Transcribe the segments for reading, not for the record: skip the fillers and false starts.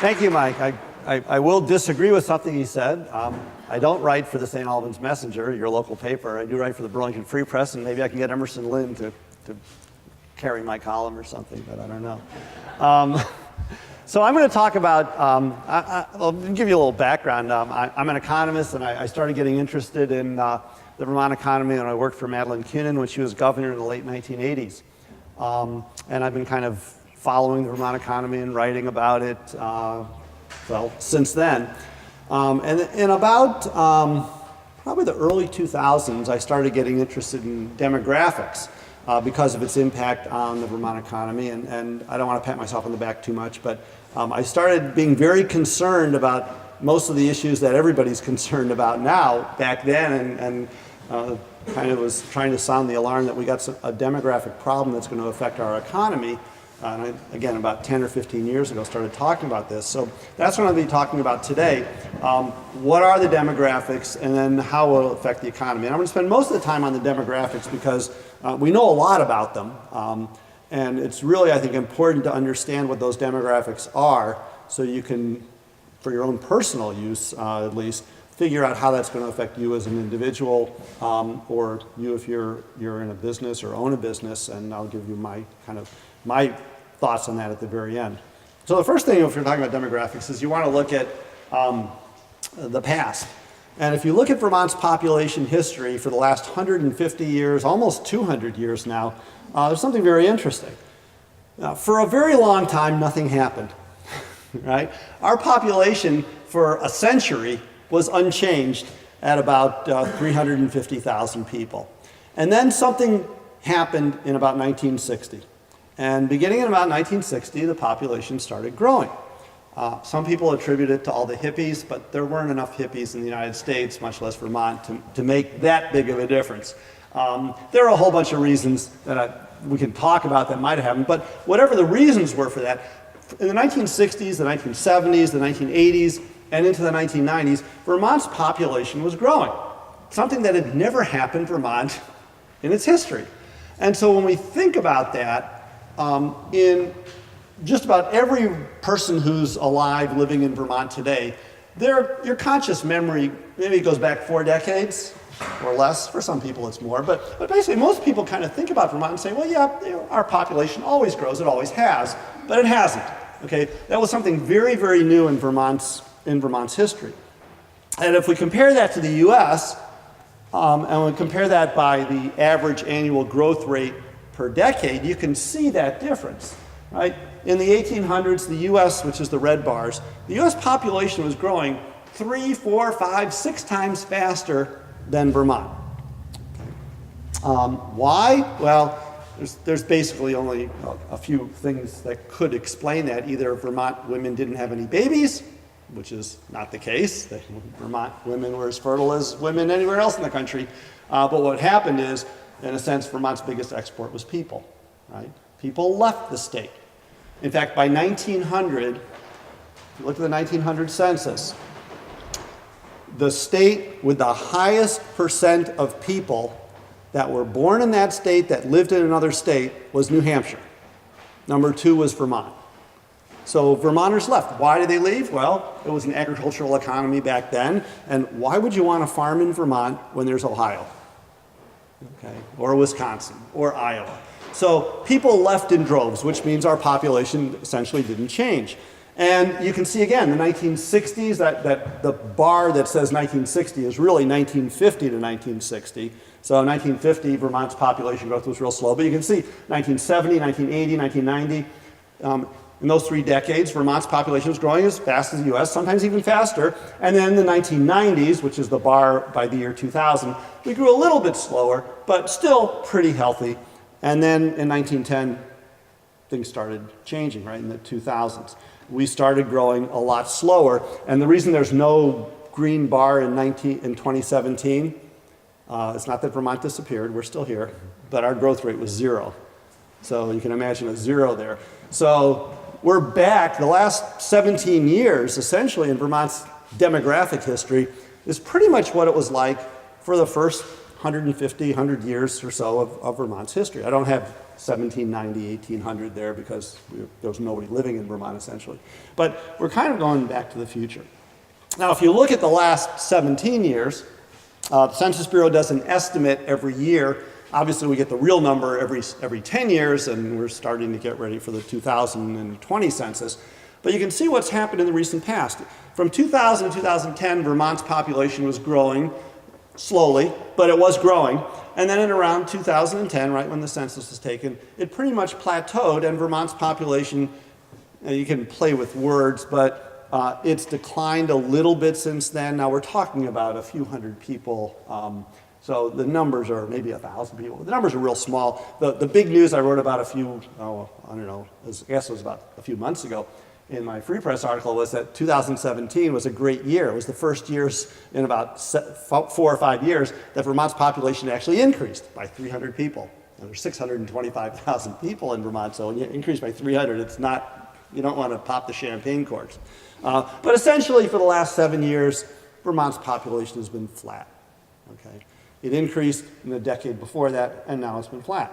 Thank you, Mike. I will disagree with something he said. I don't write for the St. Albans Messenger, your local paper. I do write for the Burlington Free Press, and maybe I can get Emerson Lynn to carry my column or something, but I don't know. So I'm going to talk about, I'll give you a little background. I'm an economist, and I started getting interested in the Vermont economy when I worked for Madeline Kunin when she was governor in the late 1980s. And I've been kind of following the Vermont economy and writing about it, well, since then. And in about probably the early 2000s, I started getting interested in demographics because of its impact on the Vermont economy. And I don't want to pat myself on the back too much, but I started being very concerned about most of the issues that everybody's concerned about now back then, and kind of was trying to sound the alarm that we got a demographic problem that's going to affect our economy. And I, again, about 10 or 15 years ago, started talking about this. So that's what I'll be talking about today. What are the demographics, and then how will it affect the economy? And I'm going to spend most of the time on the demographics because we know a lot about them. And it's really, I think, important to understand what those demographics are so you can, for your own personal use at least, figure out how that's going to affect you as an individual, or you if you're in a business or own a business. And I'll give you my thoughts on that at the very end. So the first thing, if you're talking about demographics, is you want to look at the past. And if you look at Vermont's population history for the last 150 years, almost 200 years now, there's something very interesting. For a very long time, nothing happened, right? Our population for a century was unchanged at about 350,000 people. And then something happened in about 1960. And beginning in about 1960, the population started growing. Some people attribute it to all the hippies, but there weren't enough hippies in the United States, much less Vermont, to make that big of a difference. There are a whole bunch of reasons that we can talk about that might have happened, but whatever the reasons were for that, in the 1960s, the 1970s, the 1980s, and into the 1990s, Vermont's population was growing. Something that had never happened in Vermont in its history. And so when we think about that, in just about every person who's alive living in Vermont today, your conscious memory maybe goes back 4 decades or less. For some people it's more, but basically most people kind of think about Vermont and say, well, yeah, our population always grows, it always has, but it hasn't. Okay, that was something very, very new in Vermont's history. And if we compare that to the U.S., and we compare that by the average annual growth rate per decade, you can see that difference, right? In the 1800s, the U.S., which is the red bars, the U.S. population was growing 3, 4, 5, 6 times faster than Vermont. Why? Well, there's basically only a few things that could explain that. Either Vermont women didn't have any babies, which is not the case. Vermont women were as fertile as women anywhere else in the country. But what happened is, in a sense, Vermont's biggest export was people, right? People left the state. In fact, by 1900, if you look at the 1900 census, the state with the highest percent of people that were born in that state that lived in another state was New Hampshire. Number 2 was Vermont. So Vermonters left. Why did they leave? Well, it was an agricultural economy back then, and why would you want to farm in Vermont when there's Ohio? Okay, or Wisconsin, or Iowa. So people left in droves, which means our population essentially didn't change. And you can see again, the 1960s, that the bar that says 1960 is really 1950 to 1960. So in 1950, Vermont's population growth was real slow, but you can see 1970, 1980, 1990. In those 3 decades, Vermont's population was growing as fast as the US, sometimes even faster. And then in the 1990s, which is the bar by the year 2000, we grew a little bit slower, but still pretty healthy. And then in 1910, things started changing, right, in the 2000s. We started growing a lot slower. And the reason there's no green bar in 2017, it's not that Vermont disappeared, we're still here, but our growth rate was 0. So you can imagine a 0 there. So we're back. The last 17 years, essentially, in Vermont's demographic history is pretty much what it was like for the first 150, 100 years or so of Vermont's history. I don't have 1790, 1800 there because there was nobody living in Vermont essentially. But we're kind of going back to the future. Now, if you look at the last 17 years, the Census Bureau does an estimate every year. Obviously, we get the real number every 10 years, and we're starting to get ready for the 2020 census. But you can see what's happened in the recent past. From 2000 to 2010, Vermont's population was growing slowly, but it was growing. And then in around 2010, right when the census was taken, it pretty much plateaued, and Vermont's population, you can play with words, but it's declined a little bit since then. Now we're talking about a few hundred people. So the numbers are maybe 1,000 people. The numbers are real small. The big news I wrote about I guess it was about a few months ago in my Free Press article was that 2017 was a great year. It was the first years in about 4 or 5 years that Vermont's population actually increased by 300 people. And there's 625,000 people in Vermont, so when you increase by 300, it's not, you don't want to pop the champagne corks. But essentially for the last 7 years, Vermont's population has been flat. Okay? It increased in the decade before that, and now it's been flat.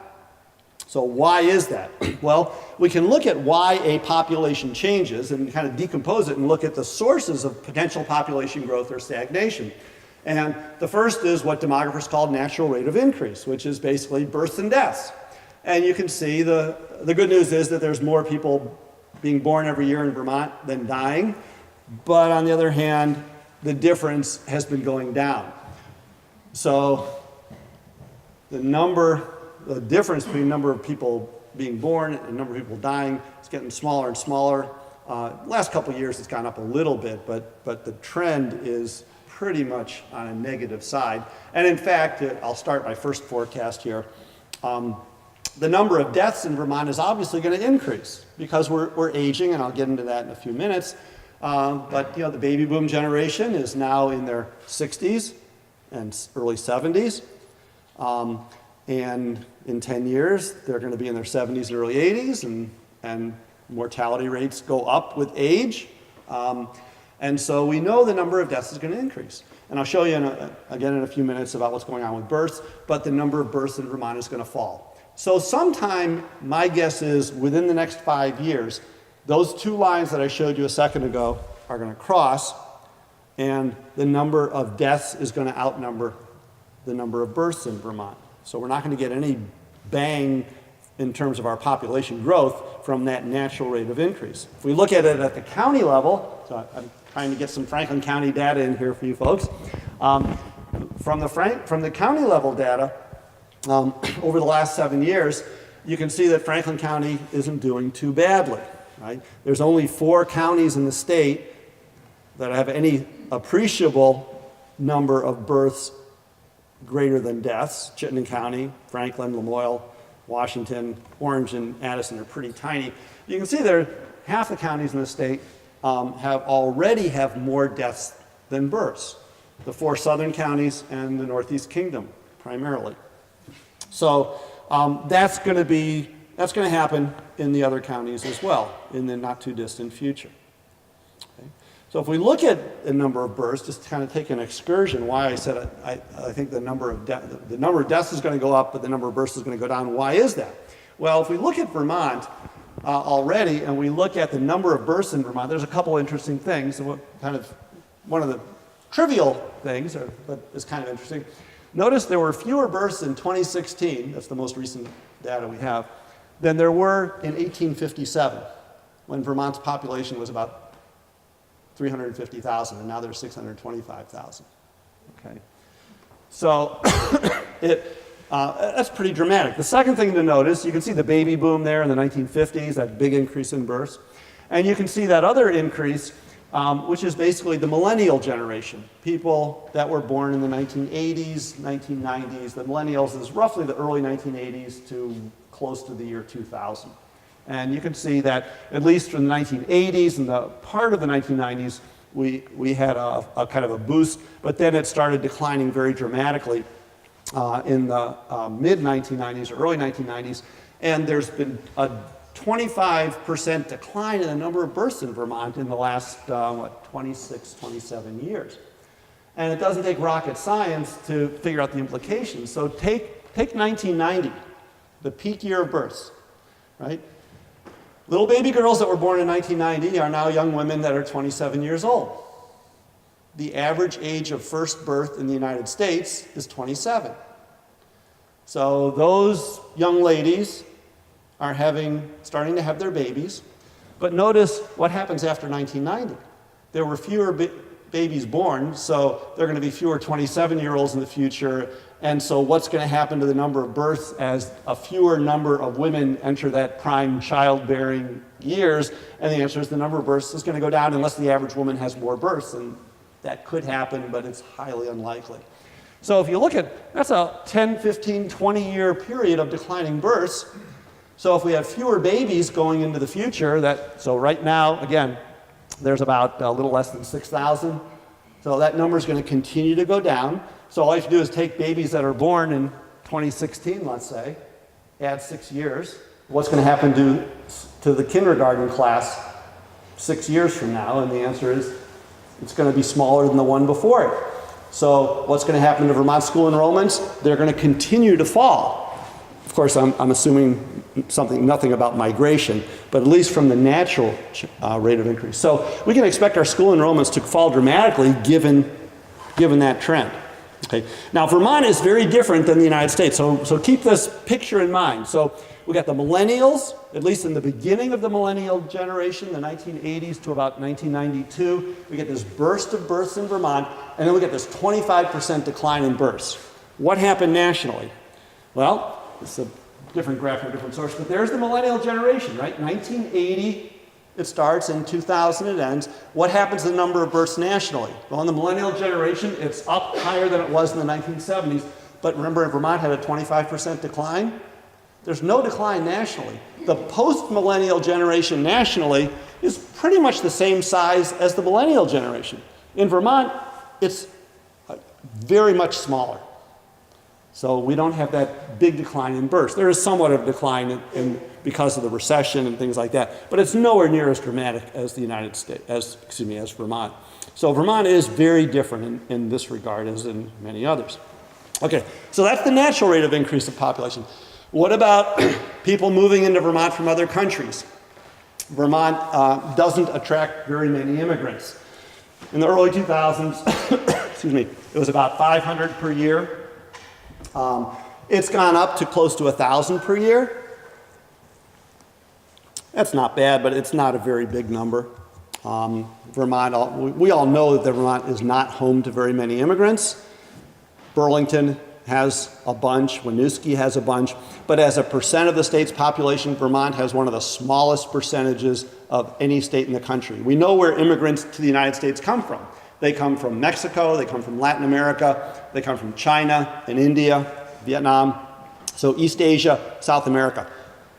So why is that? Well, we can look at why a population changes and kind of decompose it and look at the sources of potential population growth or stagnation. And the first is what demographers call natural rate of increase, which is basically births and deaths. And you can see the good news is that there's more people being born every year in Vermont than dying. But on the other hand, the difference has been going down. So the difference between the number of people being born and the number of people dying is getting smaller and smaller. Last couple of years it's gone up a little bit, but the trend is pretty much on a negative side. And in fact, I'll start my first forecast here. The number of deaths in Vermont is obviously going to increase because we're aging, and I'll get into that in a few minutes. But the baby boom generation is now in their 60s and early 70s. And in 10 years, they're going to be in their 70s and early 80s, and mortality rates go up with age. And so we know the number of deaths is going to increase. And I'll show you again in a few minutes about what's going on with births, but the number of births in Vermont is going to fall. So sometime, my guess is within the next 5 years, those two lines that I showed you a second ago are going to cross, and the number of deaths is going to outnumber the number of births in Vermont. So we're not going to get any bang in terms of our population growth from that natural rate of increase. If we look at it at the county level, so I'm trying to get some Franklin County data in here for you folks. From the county level data, over the last 7 years, you can see that Franklin County isn't doing too badly. Right? There's only 4 counties in the state that have any appreciable number of births greater than deaths. Chittenden County, Franklin, Lamoille, Washington, Orange, and Addison are pretty tiny. You can see there, half the counties in the state already have more deaths than births. The 4 southern counties and the Northeast Kingdom, primarily. So that's going to happen in the other counties as well in the not too distant future. Okay. So if we look at the number of births, just to kind of take an excursion, why I said I think the number of deaths is going to go up, but the number of births is going to go down. Why is that? Well, if we look at Vermont already, and we look at the number of births in Vermont, there's a couple interesting things. One of the trivial things, but it's kind of interesting. Notice there were fewer births in 2016, that's the most recent data we have, than there were in 1857, when Vermont's population was about 350,000, and now there's 625,000. Okay, so that's pretty dramatic. The second thing to notice, you can see the baby boom there in the 1950s, that big increase in births, and you can see that other increase, which is basically the millennial generation, people that were born in the 1980s, 1990s. The millennials is roughly the early 1980s to close to the year 2000. And you can see that at least from the 1980s and the part of the 1990s, we had a kind of a boost, but then it started declining very dramatically in the mid-1990s or early 1990s. And there's been a 25% decline in the number of births in Vermont in the last, 26, 27 years. And it doesn't take rocket science to figure out the implications. So take 1990, the peak year of births, right? Little baby girls that were born in 1990 are now young women that are 27 years old. The average age of first birth in the United States is 27. So those young ladies are starting to have their babies. But notice what happens after 1990. There were fewer babies born, so there are going to be fewer 27-year-olds in the future. And so what's going to happen to the number of births as a fewer number of women enter that prime childbearing years? And the answer is the number of births is going to go down unless the average woman has more births. And that could happen, but it's highly unlikely. So if you look at, that's a 10, 15, 20-year period of declining births. So if we have fewer babies going into the future, so right now, again, there's about a little less than 6,000. So that number is going to continue to go down. So all you have to do is take babies that are born in 2016, let's say, add 6 years. What's going to happen to the kindergarten class 6 years from now? And the answer is it's going to be smaller than the one before it. So what's going to happen to Vermont school enrollments? They're going to continue to fall. Of course, I'm assuming nothing about migration, but at least from the natural rate of increase. So we can expect our school enrollments to fall dramatically given that trend. Okay. Now, Vermont is very different than the United States, so keep this picture in mind. So we got the millennials, at least in the beginning of the millennial generation, the 1980s to about 1992. We get this burst of births in Vermont, and then we get this 25% decline in births. What happened nationally? Well, it's a different graph from a different source, but there's the millennial generation, right? 1980, it starts, in 2000 it ends. What happens to the number of births nationally? Well, in the millennial generation, it's up higher than it was in the 1970s, but remember, Vermont had a 25% decline. There's no decline nationally. The post-millennial generation nationally is pretty much the same size as the millennial generation. In Vermont, it's very much smaller. So we don't have that big decline in births. There is somewhat of a decline because of the recession and things like that, but it's nowhere near as dramatic as the United States, as Vermont. So Vermont is very different in this regard as in many others. Okay, so that's the natural rate of increase of population. What about people moving into Vermont from other countries? Vermont doesn't attract very many immigrants. In the early 2000s, excuse me, it was about 500 per year. It's gone up to close to 1,000 per year. That's not bad, but it's not a very big number. Vermont, we all know that Vermont is not home to very many immigrants. Burlington has a bunch, Winooski has a bunch, but as a percent of the state's population, Vermont has one of the smallest percentages of any state in the country. We know where immigrants to the United States come from. They come from Mexico, they come from Latin America, they come from China and India, Vietnam, so East Asia, South America.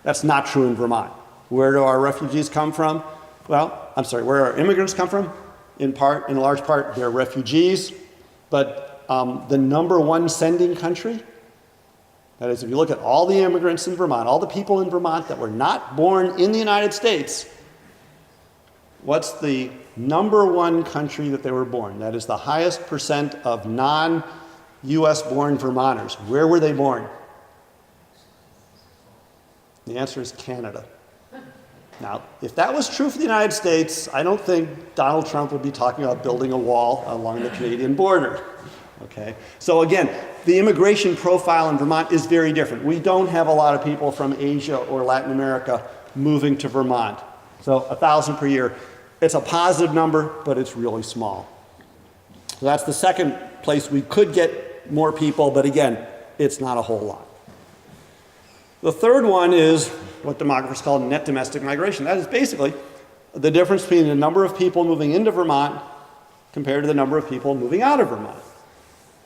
That's not true in Vermont. Where do our refugees come from? Well, I'm sorry, where our immigrants come from? In large part, they're refugees, but the number one sending country, that is, if you look at all the immigrants in Vermont, all the people in Vermont that were not born in the United States, what's the number one country that they were born? That is the highest percent of non-US born Vermonters. Where were they born? The answer is Canada. Now, if that was true for the United States, I don't think Donald Trump would be talking about building a wall along the Canadian border. Okay? So again, the immigration profile in Vermont is very different. We don't have a lot of people from Asia or Latin America moving to Vermont. So 1,000 per year. It's a positive number, but it's really small. So that's the second place we could get more people, but again, it's not a whole lot. The third one is what demographers call net domestic migration. That is basically the difference between the number of people moving into Vermont compared to the number of people moving out of Vermont.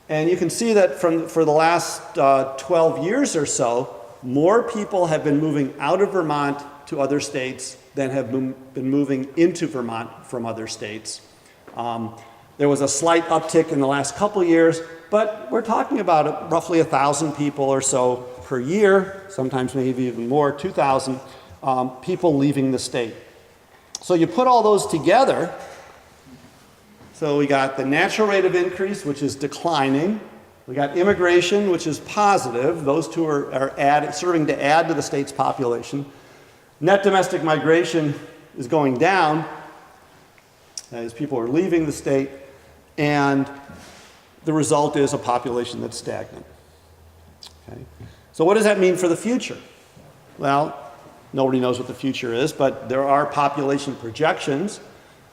And you can see that for the last 12 years or so, more people have been moving out of Vermont to other states than have been moving into Vermont from other states. There was a slight uptick in the last couple years, but we're talking about roughly 1,000 people or so per year, sometimes maybe even more, 2,000 people leaving the state. So you put all those together, So we got the natural rate of increase, which is declining. We got immigration, which is positive. Those two are serving to add to the state's population. Net domestic migration is going down as people are leaving the state, and the result is a population that's stagnant. Okay? So what does that mean for the future? Well, nobody knows what the future is, but there are population projections.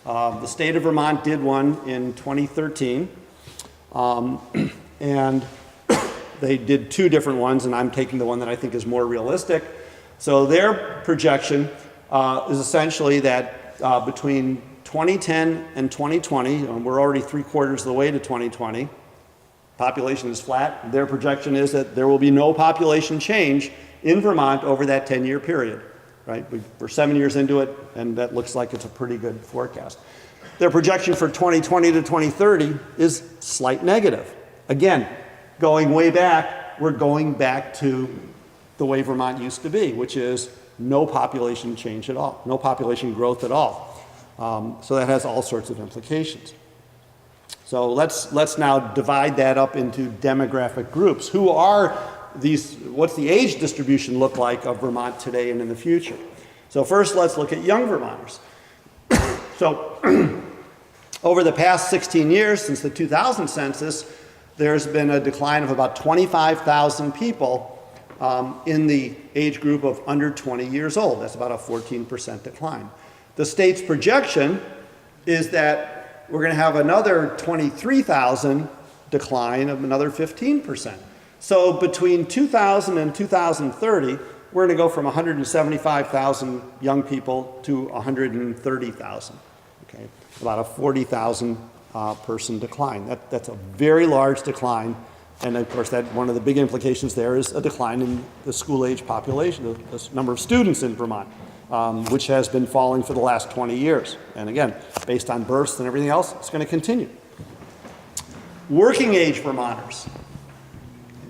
The state of Vermont did one in 2013, and they did two different ones, and I'm taking the one that I think is more realistic. So their projection is essentially that between 2010 and 2020, and we're already 3/4 of the way to 2020, population is flat. Their projection is that there will be no population change in Vermont over that 10-year period. Right? We're 7 years into it, and that looks like it's a pretty good forecast. Their projection for 2020 to 2030 is slight negative. Again, going way back, we're going back to the way Vermont used to be, which is no population change at all, no population growth at all. So that has all sorts of implications. So let's now divide that up into demographic groups. Who are these, what's the age distribution look like of Vermont today and in the future? So first, let's look at young Vermonters. So over the past 16 years, since the 2000 census, there's been a decline of about 25,000 people in the age group of under 20 years old. That's about a 14% decline. The state's projection is that we're going to have another 23,000 decline of another 15%. So between 2000 and 2030, we're going to go from 175,000 young people to 130,000. Okay, about a 40,000 person decline. That's a very large decline, and of course, that one of the big implications there is a decline in the school-age population, the number of students in Vermont, which has been falling for the last 20 years. And again, based on births and everything else, it's going to continue. Working-age Vermonters.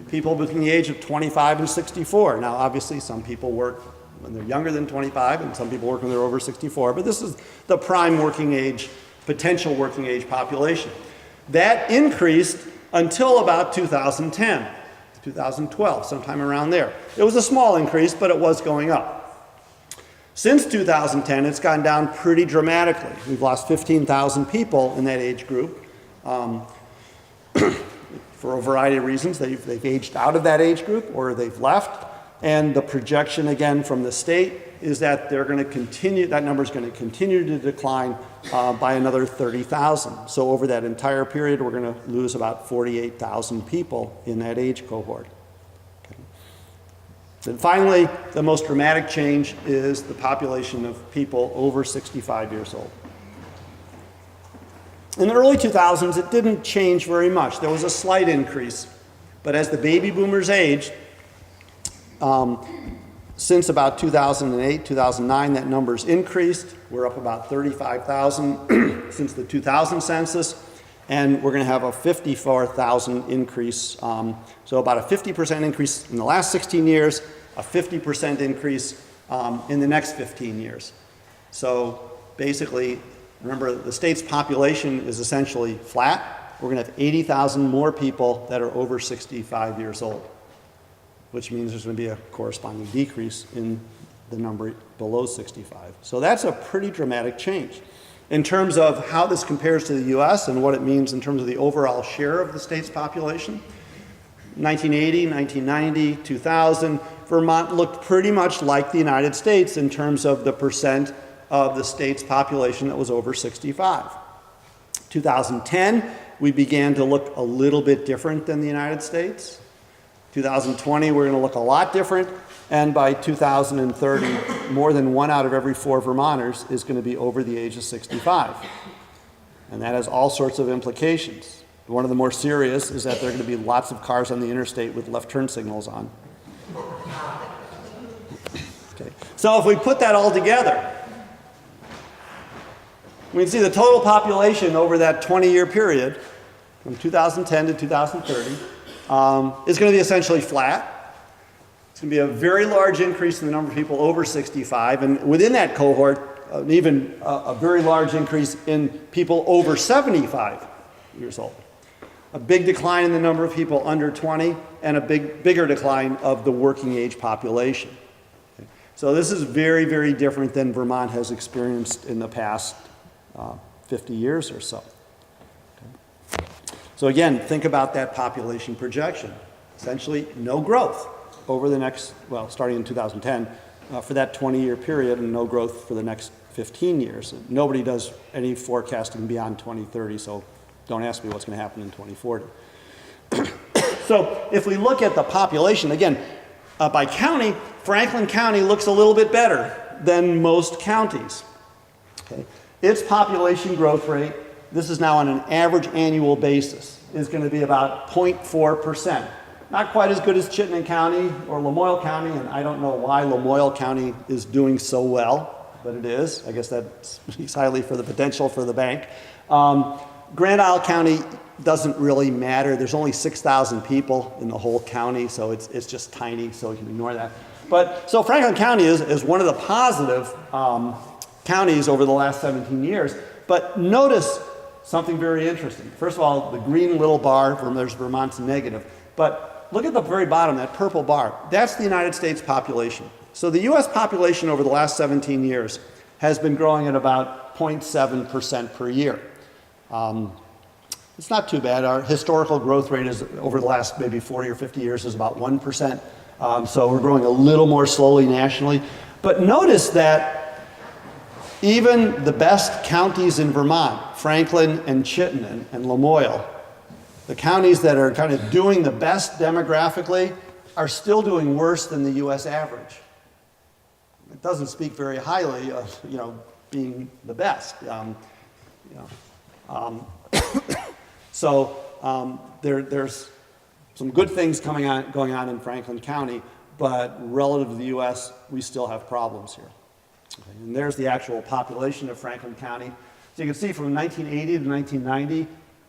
People between the age of 25 and 64. Now, obviously, some people work when they're younger than 25, and some people work when they're over 64, but this is the prime working age, potential working age population. That increased until about 2010, 2012, sometime around there. It was a small increase, but it was going up. Since 2010, it's gone down pretty dramatically. We've lost 15,000 people in that age group. For a variety of reasons. They've aged out of that age group or they've left. And the projection again from the state is that they're going to continue, that number is going to continue to decline by another 30,000. So over that entire period, we're going to lose about 48,000 people in that age cohort. Okay. And finally, the most dramatic change is the population of people over 65 years old. In the early 2000s, it didn't change very much. There was a slight increase. But as the baby boomers aged, since about 2008, 2009, that number's increased. We're up about 35,000 since the 2000 census. And we're going to have a 54,000 increase. So about a 50% increase in the last 16 years, a 50% increase in the next 15 years. So basically, remember, the state's population is essentially flat. We're going to have 80,000 more people that are over 65 years old, which means there's going to be a corresponding decrease in the number below 65. So that's a pretty dramatic change. In terms of how this compares to the US and what it means in terms of the overall share of the state's population, 1980, 1990, 2000, Vermont looked pretty much like the United States in terms of the percent of the state's population that was over 65. 2010, we began to look a little bit different than the United States. 2020, we're going to look a lot different. And by 2030, more than 1 out of every 4 Vermonters is going to be over the age of 65. And that has all sorts of implications. One of the more serious is that there are going to be lots of cars on the interstate with left turn signals on. Okay. So if we put that all together, we can see the total population over that 20-year period, from 2010 to 2030, is going to be essentially flat. It's going to be a very large increase in the number of people over 65, and within that cohort, a very large increase in people over 75 years old. A big decline in the number of people under 20, and a bigger decline of the working age population. Okay. So this is very, very different than Vermont has experienced in the past 50 years or so. Okay. So again, think about that population projection. Essentially, no growth over the next, well, starting in 2010, for that 20-year period, and no growth for the next 15 years. Nobody does any forecasting beyond 2030, so don't ask me what's going to happen in 2040. So if we look at the population, again, by county, Franklin County looks a little bit better than most counties. Okay. Its population growth rate, this is now on an average annual basis, is going to be about 0.4%. Not quite as good as Chittenden County or Lamoille County, and I don't know why Lamoille County is doing so well, but it is. I guess that speaks highly for the potential for the bank. Grand Isle County doesn't really matter. There's only 6,000 people in the whole county, so it's just tiny, so you can ignore that. But so Franklin County is one of the positive counties over the last 17 years. But notice something very interesting. First of all, the green little bar, there's Vermont's negative. But look at the very bottom, that purple bar. That's the United States population. So the US population over the last 17 years has been growing at about 0.7% per year. It's not too bad. Our historical growth rate is over the last maybe 40 or 50 years is about 1%. So we're growing a little more slowly nationally. But notice that even the best counties in Vermont, Franklin and Chittenden and Lamoille, the counties that are kind of doing the best demographically are still doing worse than the US average. It doesn't speak very highly of, being the best. There's some good things going on in Franklin County, but relative to the US, we still have problems here. Okay, and there's the actual population of Franklin County. So you can see from 1980 to 1990,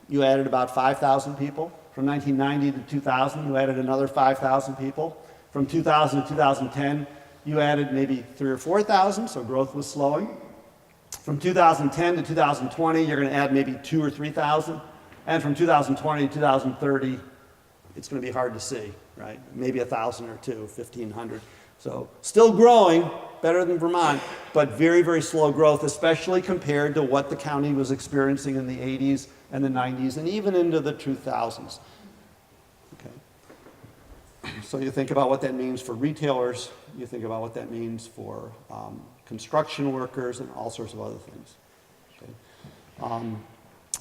you added about 5,000 people. From 1990 to 2000, you added another 5,000 people. From 2000 to 2010, you added maybe 3,000 or 4,000, so growth was slowing. From 2010 to 2020, you're going to add maybe 2,000 or 3,000. And from 2020 to 2030, it's going to be hard to see, right? Maybe 1,000 or 1,500. So still growing, better than Vermont, but very, very slow growth, especially compared to what the county was experiencing in the 80s and the 90s and even into the 2000s. Okay. So you think about what that means for retailers, you think about what that means for construction workers and all sorts of other things. Okay.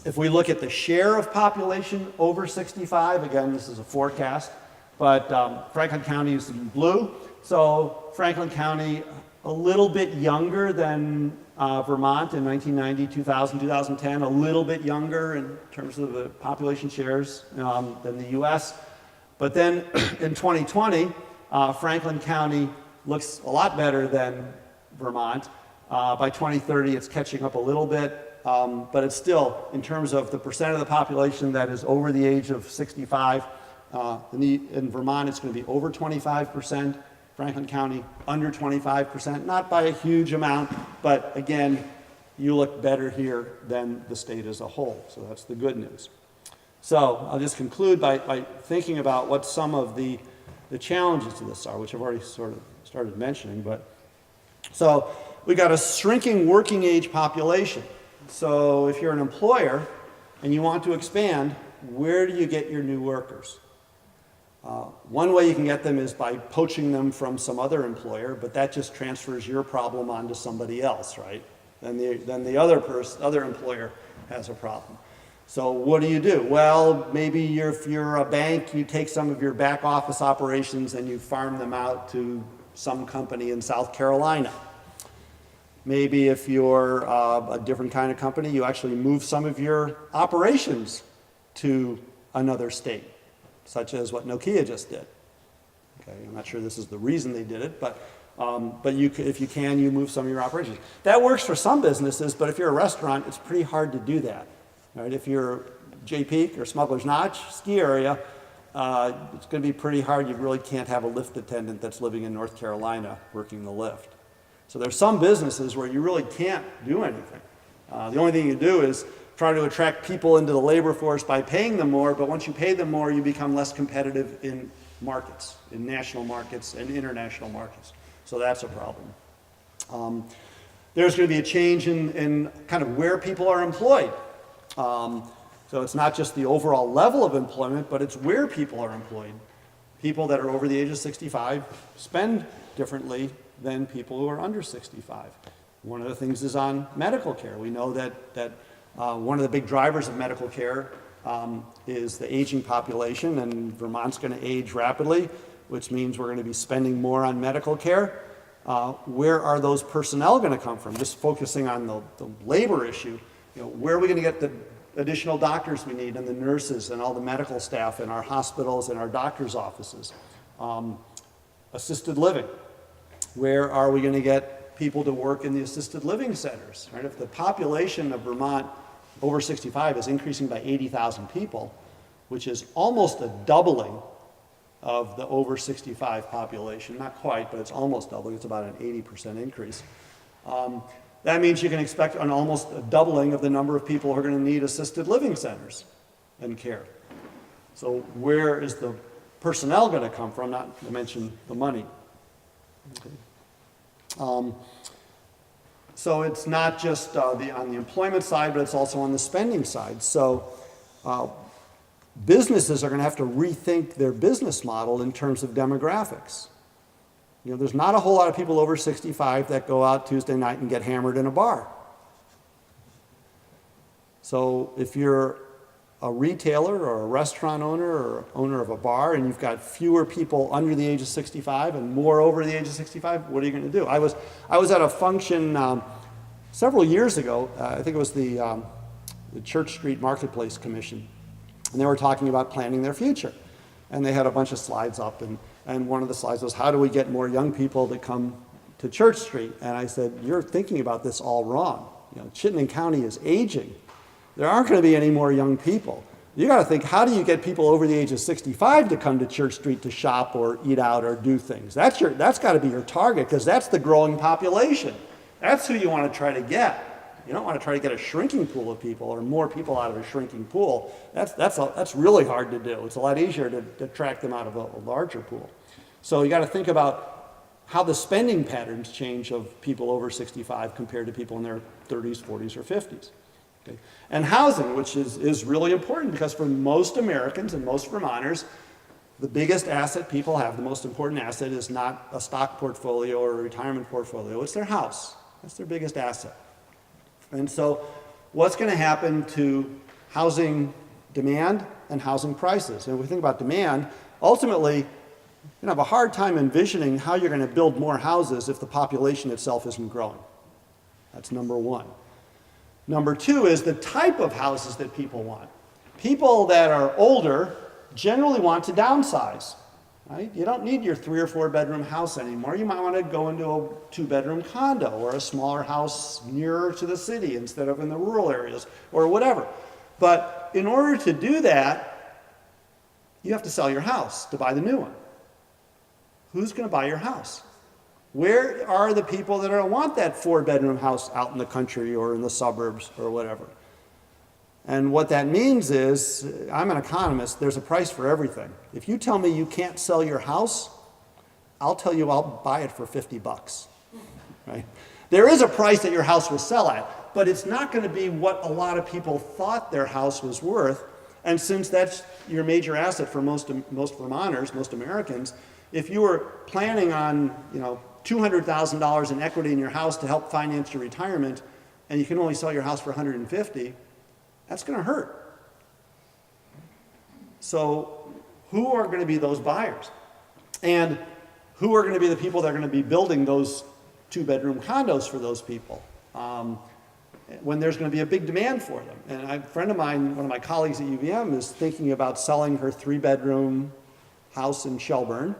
If we look at the share of population over 65, again, this is a forecast, but Franklin County is in blue. So Franklin County, a little bit younger than Vermont in 1990, 2000, 2010, a little bit younger in terms of the population shares than the US. But then in 2020, Franklin County looks a lot better than Vermont. By 2030, it's catching up a little bit. But it's still, in terms of the percent of the population that is over the age of 65, in Vermont it's going to be over 25%, Franklin County under 25%, not by a huge amount, but again, you look better here than the state as a whole, so that's the good news. So I'll just conclude by thinking about what some of the challenges to this are, which I've already sort of started mentioning, but so we got a shrinking working age population. So if you're an employer and you want to expand, where do you get your new workers? One way you can get them is by poaching them from some other employer, but that just transfers your problem onto somebody else, right? Then the other employer has a problem. So what do? Well, maybe if you're a bank, you take some of your back office operations and you farm them out to some company in South Carolina. Maybe if you're a different kind of company, you actually move some of your operations to another state, such as what Nokia just did. Okay, I'm not sure this is the reason they did it, but if you can, you move some of your operations. That works for some businesses, but if you're a restaurant, it's pretty hard to do that. Right? If you're Jay Peak or Smuggler's Notch ski area, it's going to be pretty hard. You really can't have a lift attendant that's living in North Carolina working the lift. So there's some businesses where you really can't do anything. The only thing you do is try to attract people into the labor force by paying them more, but once you pay them more, you become less competitive in markets, in national markets and international markets. So that's a problem. There's going to be a change in kind of where people are employed. So it's not just the overall level of employment, but it's where people are employed. People that are over the age of 65 spend differently than people who are under 65. One of the things is on medical care. We know that one of the big drivers of medical care is the aging population, and Vermont's going to age rapidly, which means we're going to be spending more on medical care. Where are those personnel going to come from? Just focusing on the labor issue, where are we going to get the additional doctors we need and the nurses and all the medical staff in our hospitals and our doctors' offices? Assisted living. Where are we going to get people to work in the assisted living centers? Right? If the population of Vermont over 65 is increasing by 80,000 people, which is almost a doubling of the over 65 population, not quite, but it's almost doubling, it's about an 80% increase. That means you can expect almost a doubling of the number of people who are going to need assisted living centers and care. So where is the personnel going to come from, not to mention the money? Okay. So it's not just on the employment side, but it's also on the spending side. So businesses are going to have to rethink their business model in terms of demographics. There's not a whole lot of people over 65 that go out Tuesday night and get hammered in a bar. So if you're a retailer or a restaurant owner or owner of a bar and you've got fewer people under the age of 65 and more over the age of 65, what are you going to do? I was at a function several years ago. I think it was the Church Street Marketplace Commission, and they were talking about planning their future. And they had a bunch of slides up, and one of the slides was, how do we get more young people to come to Church Street? And I said, you're thinking about this all wrong. Chittenden County is aging. There aren't going to be any more young people. You got to think, how do you get people over the age of 65 to come to Church Street to shop or eat out or do things? That's got to be your target, because that's the growing population. That's who you want to try to get. You don't want to try to get a shrinking pool of people or more people out of a shrinking pool. That's really hard to do. It's a lot easier to attract them out of a larger pool. So you got to think about how the spending patterns change of people over 65 compared to people in their 30s, 40s, or 50s. Okay. And housing, which is really important, because for most Americans and most Vermonters, the biggest asset people have, the most important asset, is not a stock portfolio or a retirement portfolio. It's their house. That's their biggest asset. And so what's going to happen to housing demand and housing prices? And if we think about demand, ultimately, you're going to have a hard time envisioning how you're going to build more houses if the population itself isn't growing. That's number one. Number two is the type of houses that people want. People that are older generally want to downsize. Right? You don't need your 3 or 4 bedroom house anymore. You might want to go into a 2-bedroom condo or a smaller house nearer to the city instead of in the rural areas or whatever. But in order to do that, you have to sell your house to buy the new one. Who's going to buy your house? Where are the people that are going to want that 4-bedroom house out in the country or in the suburbs or whatever? And what that means is, I'm an economist, there's a price for everything. If you tell me you can't sell your house, I'll tell you I'll buy it for $50. Right? There is a price that your house will sell at, but it's not going to be what a lot of people thought their house was worth. And since that's your major asset for most Vermonters, most Americans, if you were planning on, $200,000 in equity in your house to help finance your retirement, and you can only sell your house for $150,000, that's going to hurt. So who are going to be those buyers? And who are going to be the people that are going to be building those 2-bedroom condos for those people when there's going to be a big demand for them? And a friend of mine, one of my colleagues at UVM, is thinking about selling her 3-bedroom house in Shelburne.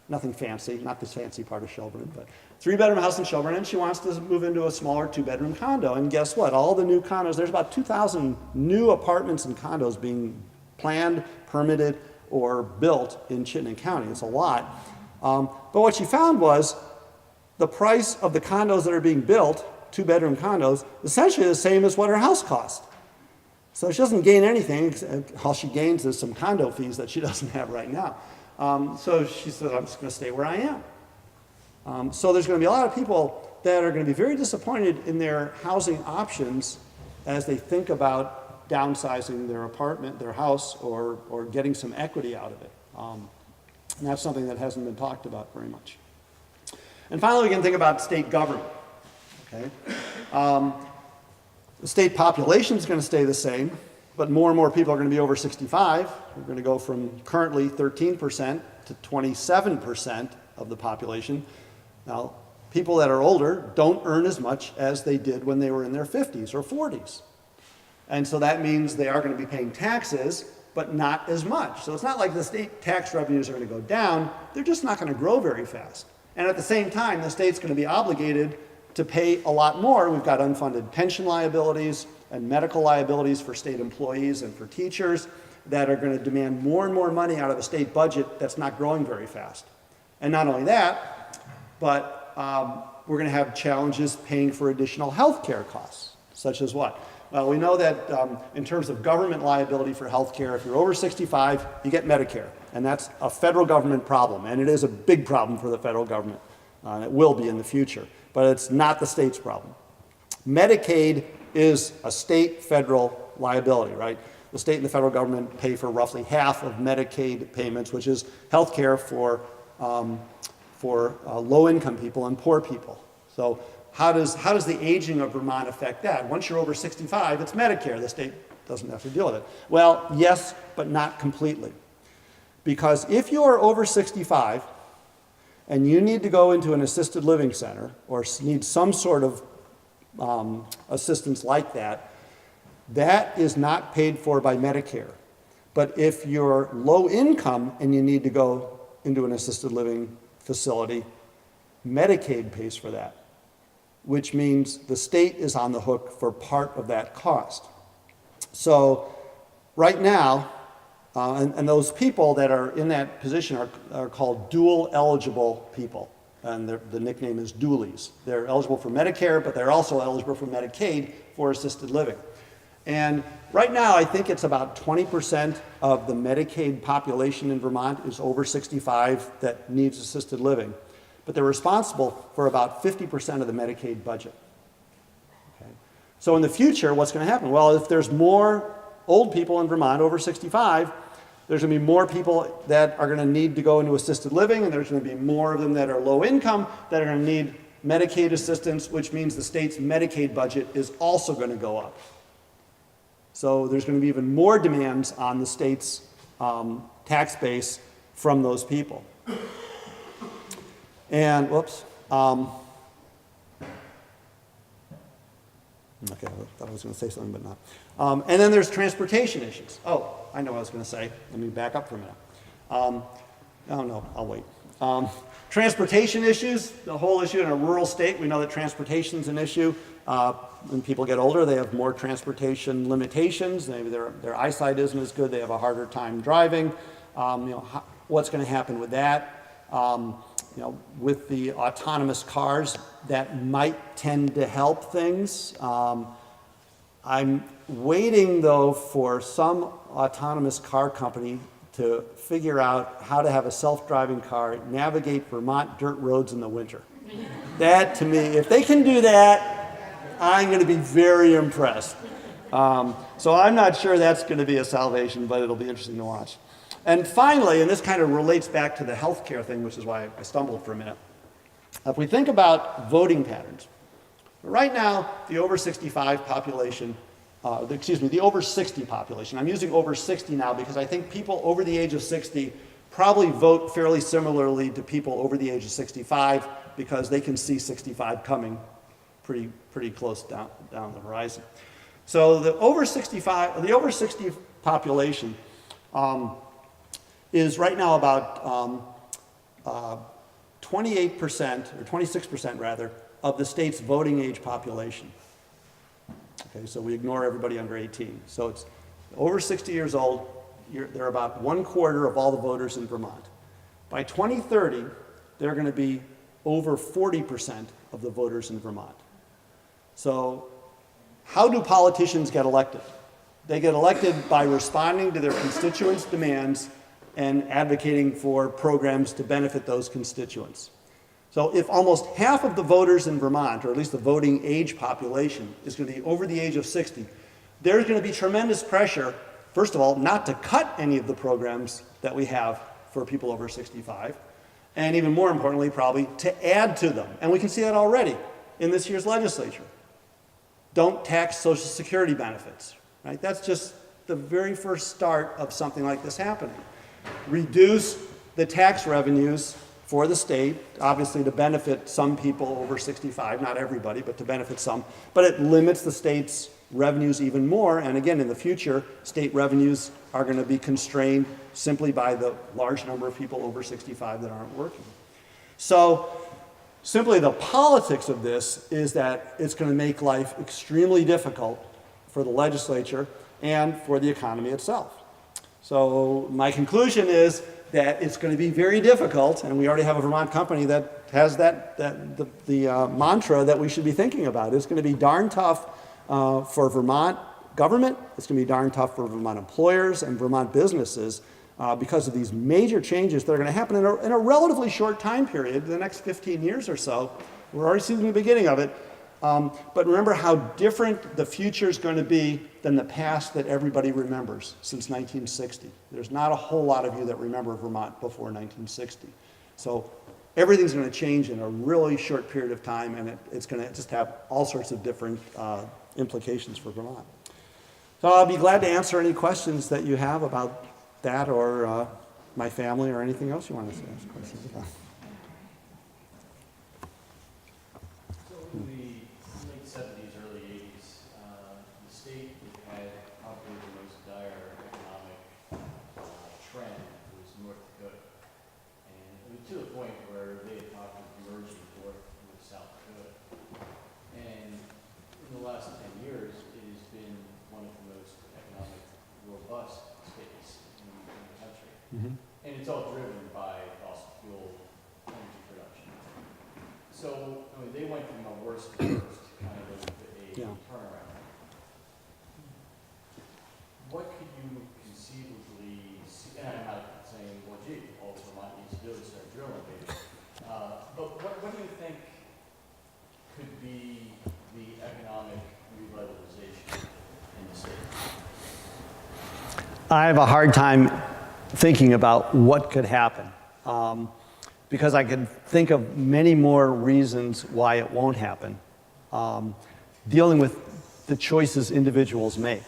Nothing fancy, not this fancy part of Shelburne, but 3-bedroom house in Shelburne, and she wants to move into a smaller 2-bedroom condo. And guess what? All the new condos, there's about 2,000 new apartments and condos being planned, permitted, or built in Chittenden County. It's a lot. But what she found was the price of the condos that are being built, two-bedroom condos, essentially the same as what her house cost. So she doesn't gain anything. All she gains is some condo fees that she doesn't have right now. So she said, I'm just going to stay where I am. So there's going to be a lot of people that are going to be very disappointed in their housing options as they think about downsizing their apartment, their house, or getting some equity out of it. And that's something that hasn't been talked about very much. And finally, we can think about state government. Okay? The state population is going to stay the same, but more and more people are going to be over 65. We're going to go from currently 13% to 27% of the population. Now, people that are older don't earn as much as they did when they were in their 50s or 40s. And so that means they are going to be paying taxes, but not as much. So it's not like the state tax revenues are going to go down. They're just not going to grow very fast. And at the same time, the state's going to be obligated to pay a lot more. We've got unfunded pension liabilities and medical liabilities for state employees and for teachers that are going to demand more and more money out of the state budget that's not growing very fast. And not only that, but we're going to have challenges paying for additional health care costs, such as what? Well, we know that in terms of government liability for health care, if you're over 65, you get Medicare. And that's a federal government problem. And it is a big problem for the federal government. It will be in the future. But it's not the state's problem. Medicaid is a state-federal liability, right? The state and the federal government pay for roughly half of Medicaid payments, which is health care for low-income people and poor people. So how does the aging of Vermont affect that? Once you're over 65, it's Medicare. The state doesn't have to deal with it. Well, yes, but not completely. Because if you are over 65 and you need to go into an assisted living center or need some sort of assistance like that, that is not paid for by Medicare. But if you're low income and you need to go into an assisted living facility, Medicaid pays for that, which means the state is on the hook for part of that cost. So right now, and those people that are in that position are called dual eligible people, and the nickname is dualies. They're eligible for Medicare, but they're also eligible for Medicaid for assisted living. And right now, I think it's about 20% of the Medicaid population in Vermont is over 65 that needs assisted living. But they're responsible for about 50% of the Medicaid budget. Okay? So in the future, what's going to happen? Well, if there's more old people in Vermont over 65, there's going to be more people that are going to need to go into assisted living, and there's going to be more of them that are low income that are going to need Medicaid assistance, which means the state's Medicaid budget is also going to go up. So there's going to be even more demands on the state's tax base from those people. And, whoops. Okay, I thought I was going to say something, but not. And then there's transportation issues. Oh, I know what I was going to say. Let me back up for a minute. Oh, no, I'll wait. Transportation issues, the whole issue in a rural state, we know that transportation is an issue. When people get older, they have more transportation limitations. Maybe their eyesight isn't as good. They have a harder time driving. What's going to happen with that? With the autonomous cars, that might tend to help things. I'm waiting, though, for some autonomous car company to figure out how to have a self-driving car navigate Vermont dirt roads in the winter. That, to me, if they can do that, I'm going to be very impressed. So I'm not sure that's going to be a salvation, but it'll be interesting to watch. And finally, and this kind of relates back to the healthcare thing, which is why I stumbled for a minute. If we think about voting patterns, right now, the over 65 population, the over 60 population, I'm using over 60 now because I think people over the age of 60 probably vote fairly similarly to people over the age of 65 because they can see 65 coming pretty close down the horizon. So the over 60 population is right now about 28% or 26% rather of the state's voting age population. Okay, so we ignore everybody under 18. So it's over 60 years old. They're about 1/4 of all the voters in Vermont. By 2030, they're going to be over 40% of the voters in Vermont. So how do politicians get elected? They get elected by responding to their constituents' demands and advocating for programs to benefit those constituents. So if almost half of the voters in Vermont, or at least the voting age population, is going to be over the age of 60, there's going to be tremendous pressure, first of all, not to cut any of the programs that we have for people over 65, and even more importantly, probably, to add to them. And we can see that already in this year's legislature. Don't tax Social Security benefits, right? That's just the very first start of something like this happening. Reduce the tax revenues for the state, obviously to benefit some people over 65, not everybody, but to benefit some. But it limits the state's revenues even more, and again, in the future, state revenues are going to be constrained simply by the large number of people over 65 that aren't working. So simply the politics of this is that it's going to make life extremely difficult for the legislature and for the economy itself. So my conclusion is that it's going to be very difficult, and we already have a Vermont company that has the mantra that we should be thinking about. It's going to be darn tough for Vermont government. It's going to be darn tough for Vermont employers and Vermont businesses because of these major changes that are going to happen in a relatively short time period, the next 15 years or so. We're already seeing the beginning of it. But remember how different the future is going to be than the past that everybody remembers since 1960. There's not a whole lot of you that remember Vermont before 1960. So everything's going to change in a really short period of time, and it's going to just have all sorts of different implications for Vermont. So I'll be glad to answer any questions that you have about that or my family or anything else you want to ask questions about. So in the late 70s, early 80s, the state that had probably the most dire economic trend was North Dakota. And it was to the point where they had talked of merging North with South Dakota. And in the last 10 years, it has been one of the most economic robust states in the country. Mm-hmm. And it's all driven by fossil fuel energy production. So, I mean, they went from a worst to worst kind of a turnaround. What could you conceivably see, and I'm not saying, well, gee, all Vermont needs to do is start drilling, maybe. But what do you think could be the economic revitalization in the state? I have a hard time thinking about what could happen because I can think of many more reasons why it won't happen, dealing with the choices individuals make.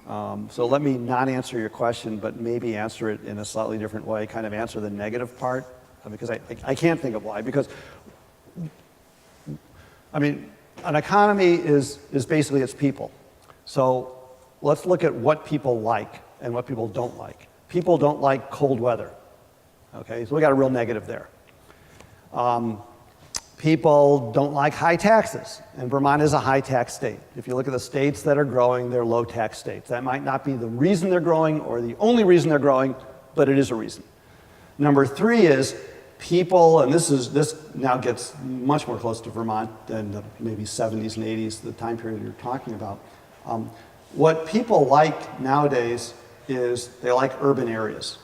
So let me not answer your question, but maybe answer it in a slightly different way, kind of answer the negative part, because I can't think of why. Because, I mean, an economy is basically its people. So let's look at what people like and what people don't like. People don't like cold weather. Okay, so we got a real negative there. People don't like high taxes, and Vermont is a high tax state. If you look at the states that are growing, they're low tax states. That might not be the reason they're growing or the only reason they're growing, but it is a reason. Number three is people, and this now gets much more close to Vermont than the maybe 70s and 80s, the time period you're talking about. What people like nowadays is they like urban areas.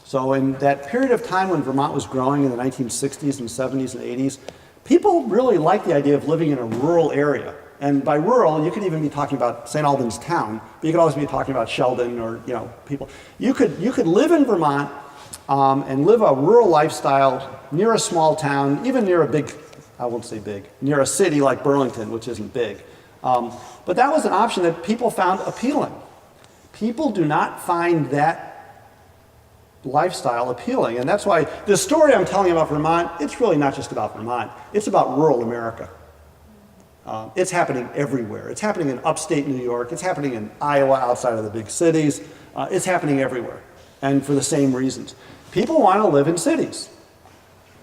So in that period of time when Vermont was growing in the 1960s and 70s and 80s, people really liked the idea of living in a rural area. And by rural, you could even be talking about St. Albans town, but you could also be talking about Sheldon or people. You could live in Vermont and live a rural lifestyle near a small town, even near a big, I won't say big, near a city like Burlington, which isn't big. But that was an option that people found appealing. People do not find that lifestyle appealing. And that's why the story I'm telling you about Vermont, it's really not just about Vermont. It's about rural America. It's happening everywhere. It's happening in upstate New York. It's happening in Iowa outside of the big cities. It's happening everywhere. And for the same reasons. People want to live in cities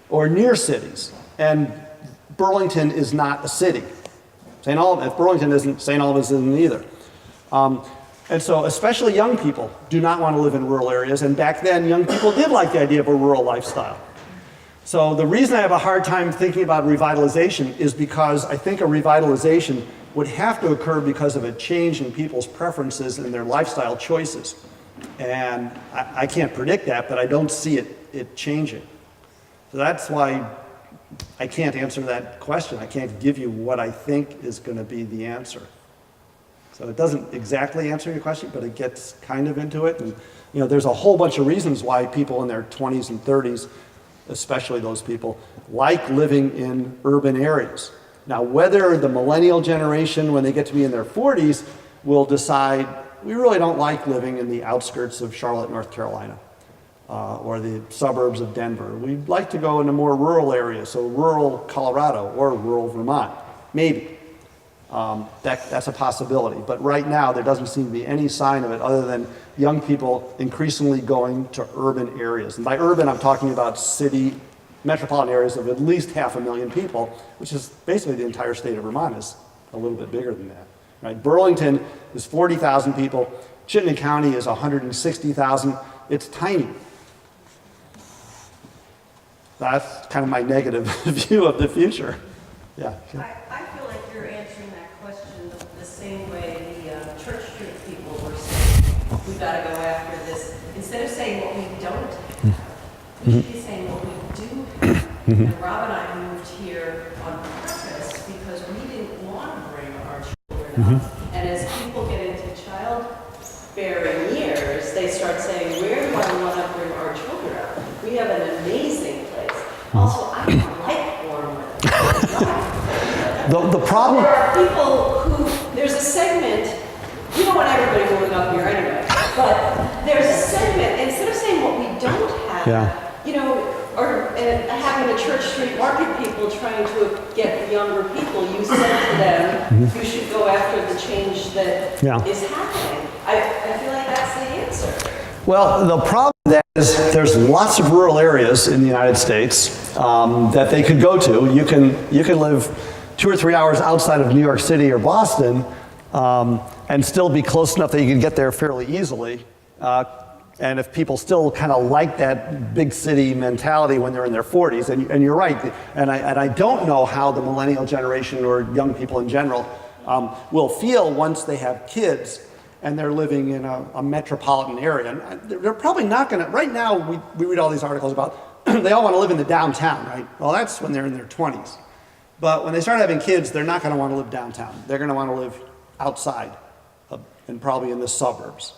or near cities. And Burlington is not a city. If Burlington isn't, St. Albans isn't either. And so especially young people do not want to live in rural areas, and back then young people did like the idea of a rural lifestyle. So the reason I have a hard time thinking about revitalization is because I think a revitalization would have to occur because of a change in people's preferences and their lifestyle choices. And I can't predict that, but I don't see it changing. So that's why I can't answer that question. I can't give you what I think is going to be the answer. So it doesn't exactly answer your question, but it gets kind of into it. And there's a whole bunch of reasons why people in their 20s and 30s, especially those people, like living in urban areas. Now, whether the millennial generation, when they get to be in their 40s, will decide, we really don't like living in the outskirts of Charlotte, North Carolina, or the suburbs of Denver. We'd like to go into more rural areas, so rural Colorado or rural Vermont, maybe. That's a possibility. But right now, there doesn't seem to be any sign of it other than young people increasingly going to urban areas. And by urban, I'm talking about city, metropolitan areas of at least 500,000 people, which is basically the entire state of Vermont is a little bit bigger than that. Right? Burlington is 40,000 people. Chittenden County is 160,000. It's tiny. That's kind of my negative view of the future. Yeah. I feel like you're answering that question the same way the Church Street people were saying, we got to go after this. Instead of saying what we don't have, we should be saying what we do have. And Rob and I moved here on purpose because we didn't want to bring our children up. And as people get into childbearing years, they start saying, where do I want to bring our children up? We have an amazing place. Also, I don't like warm weather. The problem... There are people who, there's a segment, you don't want everybody moving up here anyway, but there's a segment, instead of saying what we don't have, or having a Church Street market people trying to get younger people, you said to them, you should go after the change that is happening. I feel like that's the answer. Well, the problem with that is there's lots of rural areas in the United States that they could go to. You can live 2 or 3 hours outside of New York City or Boston and still be close enough that you can get there fairly easily. And if people still kind of like that big city mentality when they're in their 40s, and you're right, and I don't know how the millennial generation or young people in general will feel once they have kids and they're living in a metropolitan area. And they're probably not going to, right now we read all these articles about they all want to live in the downtown, right? Well, that's when they're in their 20s. But when they start having kids, they're not going to want to live downtown. They're going to want to live outside and probably in the suburbs,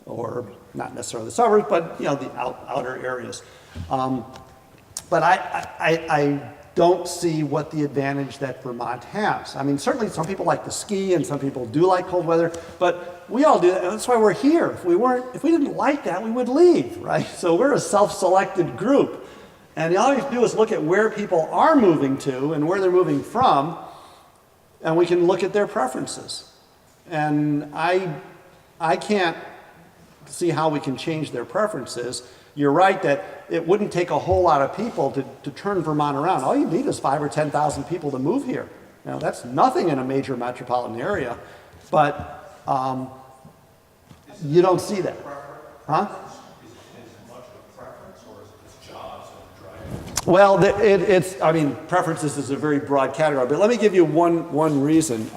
or not necessarily the suburbs, but the outer areas. But I don't see what the advantage that Vermont has. I mean, certainly some people like to ski and some people do like cold weather, but we all do that. That's why we're here. If we didn't like that, we would leave, right? So we're a self-selected group. And all you have to do is look at where people are moving to and where they're moving from, and we can look at their preferences. And I can't see how we can change their preferences. You're right that it wouldn't take a whole lot of people to turn Vermont around. All you need is 5,000 or 10,000 people to move here. Now, that's nothing in a major metropolitan area, but you don't see that. Huh? Well, preferences is a very broad category, but let me give you one reason.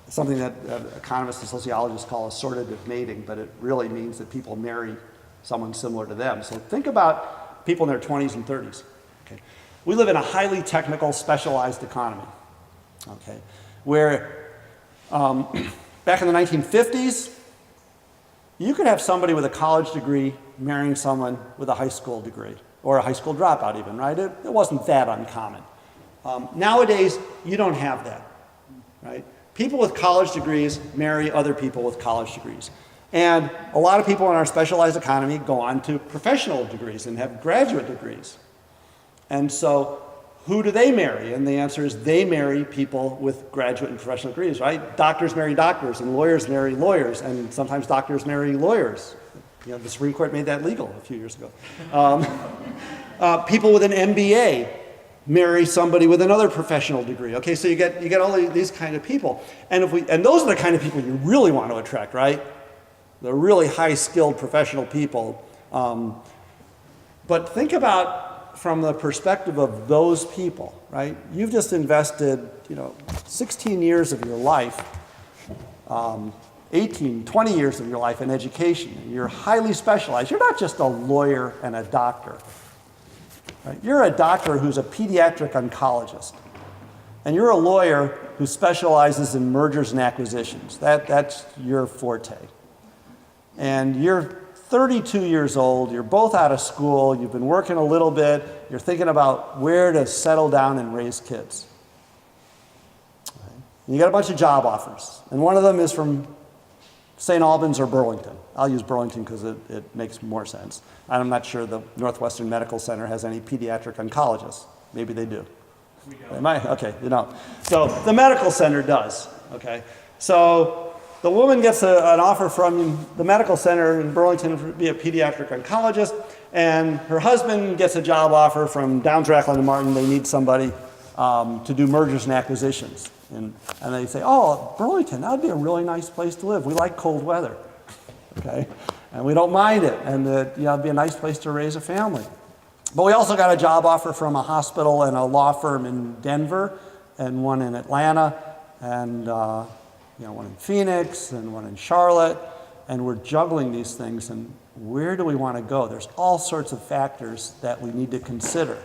Something that economists and sociologists call assortative mating, but it really means that people marry someone similar to them. So think about people in their 20s and 30s. Okay? We live in a highly technical, specialized economy, okay? Where back in the 1950s, you could have somebody with a college degree marrying someone with a high school degree, or a high school dropout even, right? It wasn't that uncommon. Nowadays, you don't have that, right? People with college degrees marry other people with college degrees. And a lot of people in our specialized economy go on to professional degrees and have graduate degrees. And so who do they marry? And the answer is they marry people with graduate and professional degrees, right? Doctors marry doctors, and lawyers marry lawyers, and sometimes doctors marry lawyers. The Supreme Court made that legal a few years ago. People with an MBA marry somebody with another professional degree. Okay, so you get all these kind of people, and those are the kind of people you really want to attract, right? The really high-skilled professional people. But think about from the perspective of those people, right? You've just invested, 16 years of your life, 18, 20 years of your life in education. You're highly specialized. You're not just a lawyer and a doctor. Right? You're a doctor who's a pediatric oncologist. And you're a lawyer who specializes in mergers and acquisitions. That's your forte. And you're 32 years old, you're both out of school, you've been working a little bit, you're thinking about where to settle down and raise kids. Right? And you got a bunch of job offers, and one of them is from St. Albans or Burlington. I'll use Burlington because it makes more sense. I'm not sure the Northwestern Medical Center has any pediatric oncologists. Maybe they do. We don't. They might, okay, you don't. So the medical center does, okay? So the woman gets an offer from the medical center in Burlington to be a pediatric oncologist, and her husband gets a job offer from Downs, Racklin, and Martin. They need somebody to do mergers and acquisitions. And they say, oh, Burlington, that would be a really nice place to live. We like cold weather, okay? And we don't mind it, and it'd be a nice place to raise a family. But we also got a job offer from a hospital and a law firm in Denver, and one in Atlanta, and one in Phoenix and one in Charlotte, and we're juggling these things, and where do we want to go? There's all sorts of factors that we need to consider.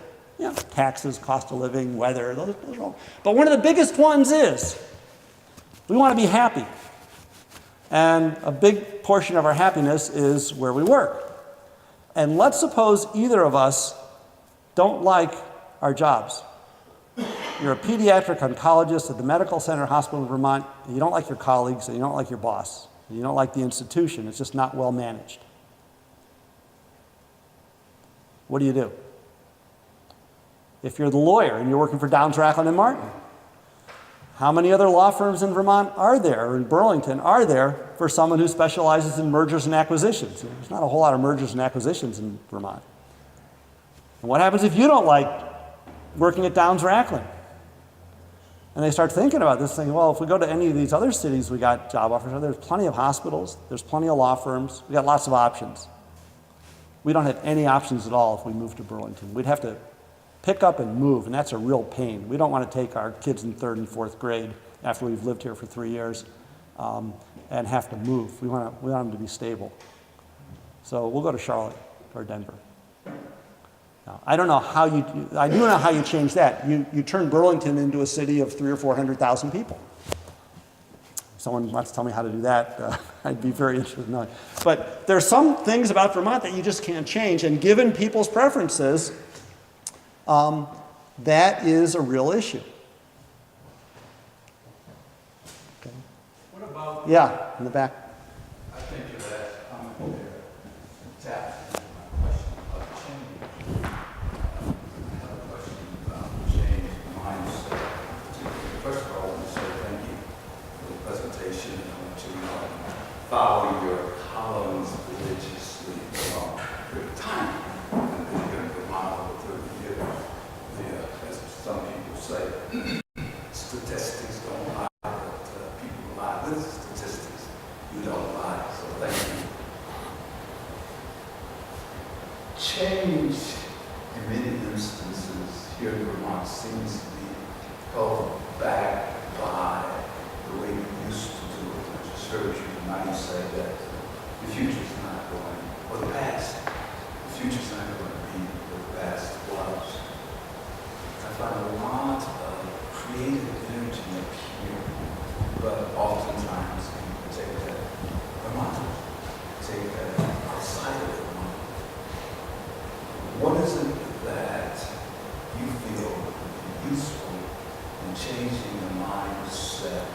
Taxes, cost of living, weather, those are all. But one of the biggest ones is we want to be happy. And a big portion of our happiness is where we work. And let's suppose either of us don't like our jobs. You're a pediatric oncologist at the Medical Center Hospital in Vermont, and you don't like your colleagues, and you don't like your boss, and you don't like the institution. It's just not well managed. What do you do? If you're the lawyer and you're working for Downs, Racklin, and Martin, how many other law firms in Vermont are there, or in Burlington, are there for someone who specializes in mergers and acquisitions? There's not a whole lot of mergers and acquisitions in Vermont. And what happens if you don't like working at Downs, Racklin? And they start thinking about this, thinking, well, if we go to any of these other cities, we got job offers. There's plenty of hospitals. There's plenty of law firms. We got lots of options. We don't have any options at all if we move to Burlington. We'd have to pick up and move, and that's a real pain. We don't want to take our kids in 3rd and 4th grade after we've lived here for 3 years and have to move. We want them to be stable. So we'll go to Charlotte or Denver. Now, I don't know how I do know how you change that. You turn Burlington into a city of 300,000 or 400,000 people. If someone wants to tell me how to do that, I'd be very interested in knowing. But there's some things about Vermont that you just can't change, and given people's preferences, that is a real issue. Okay. What about? Yeah, in the back. I think you're right. I'm going to tap my question about change. I have a question about change mindset. First of all, I want to say thank you for the presentation. I want you to follow your columns religiously for a period of time. And then you're going to model through the year. As some people say, statistics don't lie, but people lie with statistics. You don't lie, so thank you. Change, in many instances, here in Vermont seems to be held back by the way we used to do it. I just heard you now you say that the future's not going, or the past. The future's not going to be what the past was. I find a lot of creative energy up here, but oftentimes people take that Vermont, take that outside of Vermont. What is it that you feel useful in changing the mindset,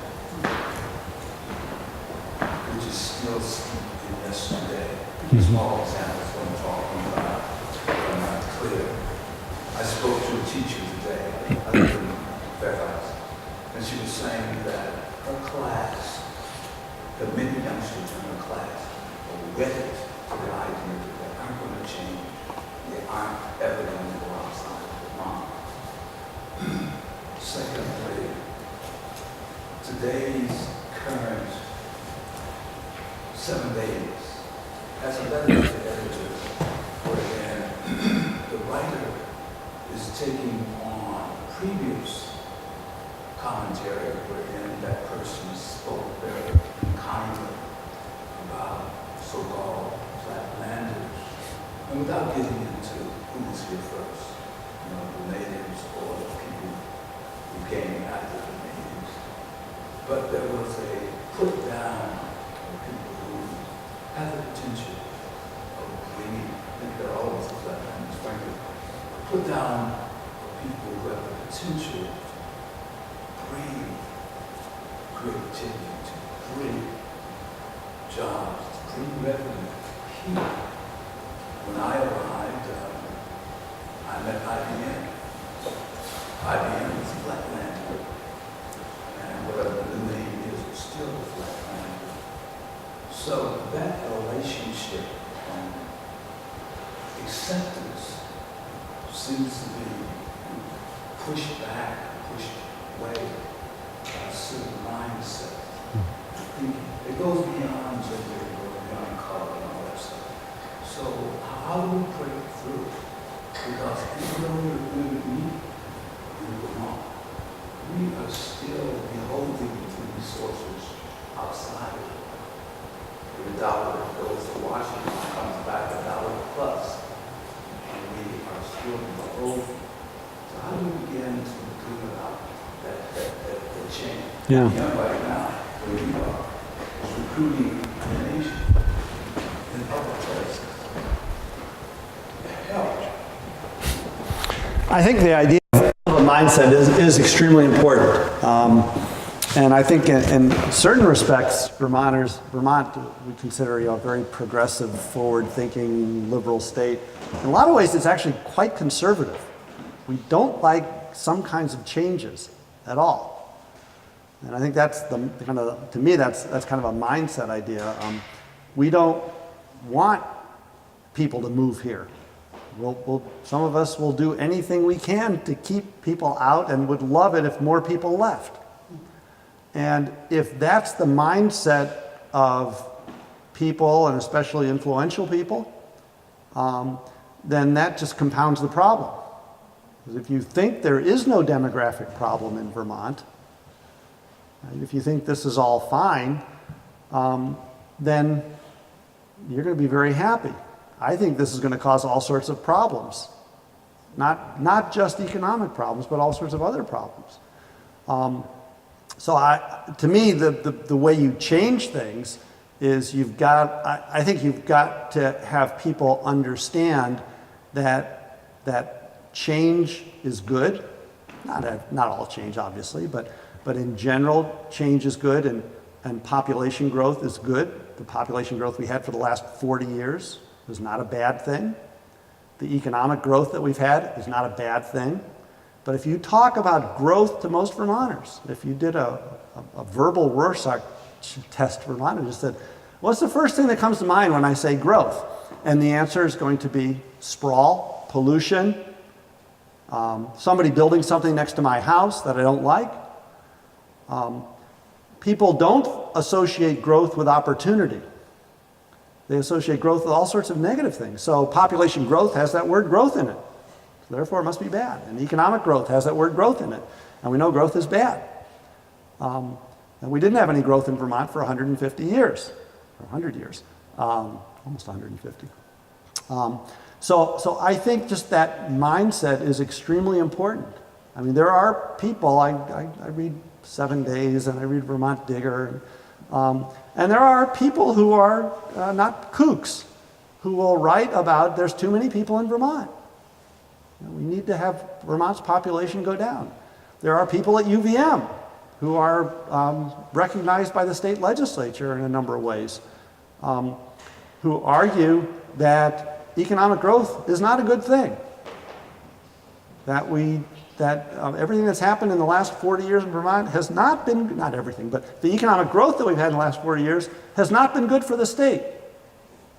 which is still steeped in yesterday? Small examples what I'm talking about, if I'm not clear. I spoke to a teacher today, I live in Fairfax, and she was saying that her class, the many youngsters in her class, are wedded to the idea that they aren't going to change. They aren't ever going to go outside of Vermont. Secondly, today's current 7 days has a letter to the editor wherein the writer taking on previous commentary wherein that person spoke very kindly about so-called flatlanders, and without getting into who was here first, the natives or the people who came after the natives. But there was a put down of people who had the potential of bringing, I think there are always flatlanders, frankly, put down of people who have the potential to bring creativity, to bring jobs, to bring revenue here. When I arrived, I met IBM. IBM is a flatlander, and whatever the new name is, it's still a flatlander. So that relationship and acceptance seems to be pushed back, pushed away by a certain mindset. It goes beyond gender, it goes beyond color and all that stuff. So how do we break through? Because even though we're unique in Vermont, we are still beholding to resources outside of it. Every dollar that goes to Washington comes back $1 plus, and we are still beholden. So how do we begin to bring about that change? Yeah. Right now, where you are, is recruiting the nation in other places. Help. I think the idea of a mindset is extremely important. And I think in certain respects, Vermont, we consider a very progressive, forward-thinking, liberal state. In a lot of ways, it's actually quite conservative. We don't like some kinds of changes at all. And I think that's to me, that's kind of a mindset idea. We don't want people to move here. Some of us will do anything we can to keep people out and would love it if more people left. And if that's the mindset of people, and especially influential people, then that just compounds the problem. Because if you think there is no demographic problem in Vermont, if you think this is all fine, then you're going to be very happy. I think this is going to cause all sorts of problems. Not just economic problems, but all sorts of other problems. So to me, the way you change things is I think you've got to have people understand that change is good. Not all change, obviously, but in general, change is good, and population growth is good. The population growth we had for the last 40 years is not a bad thing. The economic growth that we've had is not a bad thing. But if you talk about growth to most Vermonters, if you did a verbal Rorschach test to Vermonters, just said, what's the first thing that comes to mind when I say growth? And the answer is going to be sprawl, pollution, somebody building something next to my house that I don't like. People don't associate growth with opportunity. They associate growth with all sorts of negative things. So population growth has that word growth in it. So therefore, it must be bad. And economic growth has that word growth in it. And we know growth is bad. And we didn't have any growth in Vermont for 150 years, or 100 years, almost 150. So I think just that mindset is extremely important. I mean, there are people, I read 7 Days and I read Vermont Digger, and there are people who are not kooks, who will write about there's too many people in Vermont. We need to have Vermont's population go down. There are people at UVM who are recognized by the state legislature in a number of ways, who argue that economic growth is not a good thing. That everything that's happened in the last 40 years in Vermont has not been, not everything, but the economic growth that we've had in the last 40 years has not been good for the state.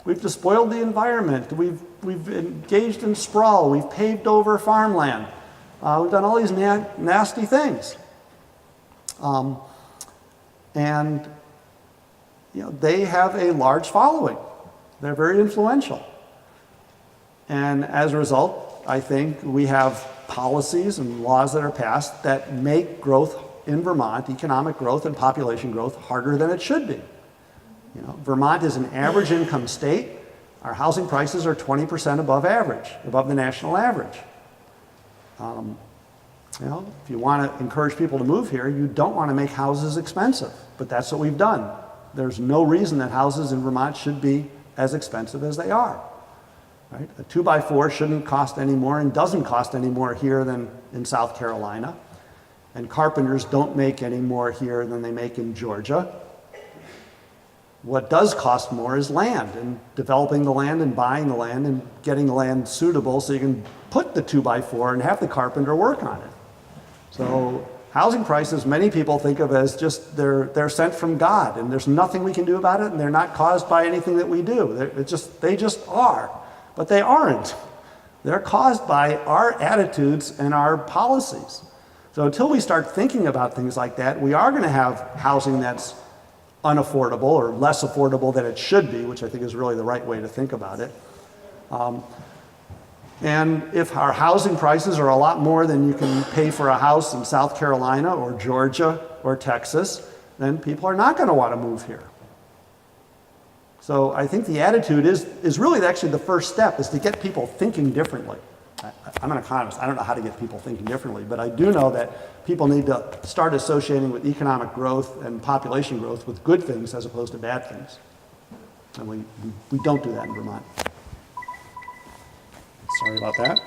We've despoiled the environment. We've engaged in sprawl. We've paved over farmland. We've done all these nasty things. And they have a large following. They're very influential. And as a result, I think we have policies and laws that are passed that make growth in Vermont, economic growth and population growth, harder than it should be. You know, Vermont is an average income state. Our housing prices are 20% above average, above the national average. You know, if you want to encourage people to move here, you don't want to make houses expensive, but that's what we've done. There's no reason that houses in Vermont should be as expensive as they are. Right? A 2x4 shouldn't cost any more and doesn't cost any more here than in South Carolina. And carpenters don't make any more here than they make in Georgia. What does cost more is land, and developing the land and buying the land and getting the land suitable so you can put the 2x4 and have the carpenter work on it. So housing prices, many people think of as just they're sent from God, and there's nothing we can do about it, and they're not caused by anything that we do. They just are, but they aren't. They're caused by our attitudes and our policies. So until we start thinking about things like that, we are going to have housing that's unaffordable or less affordable than it should be, which I think is really the right way to think about it. And if our housing prices are a lot more than you can pay for a house in South Carolina or Georgia or Texas, then people are not going to want to move here. So I think the attitude is really actually the first step, is to get people thinking differently. I'm an economist. I don't know how to get people thinking differently, but I do know that people need to start associating with economic growth and population growth with good things as opposed to bad things. And we don't do that in Vermont. Sorry about that.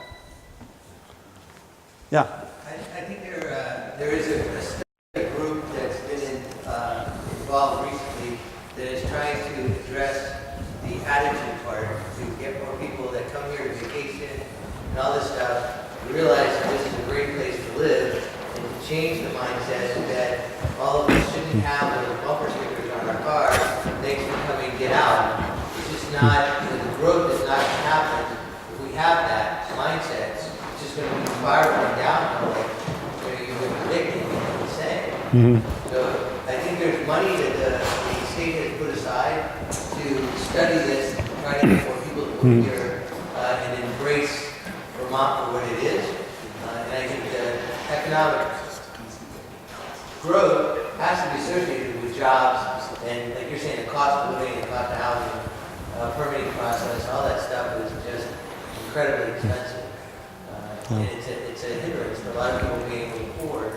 Yeah. I think there is a study group that's been involved recently that is trying to address the attitude part, to get more people that come here to vacation and all this stuff, to realize that this is a great place to live, and to change the mindset that all of us shouldn't have those bumper stickers on our cars, thanks for coming, get out. It's just not, the growth is not going to happen. If we have that mindset, it's just going to be spiraling downhill, like you've been predicting and saying. So I think there's money that the state has put aside to study this, try to get more people to move here and embrace Vermont for what it is. And I think the economic growth has to be associated with jobs, and like you're saying, the cost of living, the cost of housing, permitting process, all that stuff is just incredibly expensive. And it's a hindrance for a lot of people being able to afford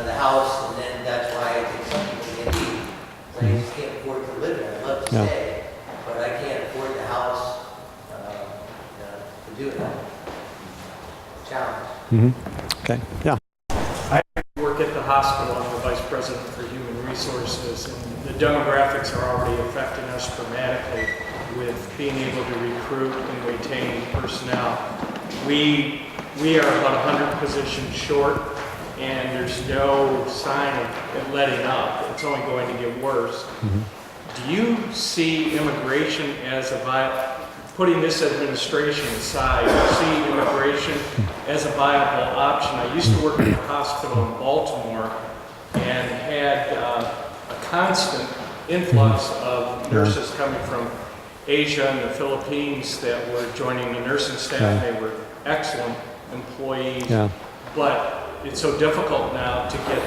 the house, and then that's why it takes some people to get leave. So I just can't afford to live there. I'd love to stay, but I can't afford the house to do it. Challenge. Okay. Yeah. I work at the hospital. I'm the vice president for human resources, and the demographics are already affecting us dramatically with being able to recruit and retain personnel. We are about 100 positions short, and there's no sign of it letting up. It's only going to get worse. Do you see immigration as putting this administration aside, do you see immigration as a viable option? I used to work at a hospital in Baltimore and had a constant influx of nurses coming from Asia and the Philippines that were joining the nursing staff. They were excellent employees, but it's so difficult now to get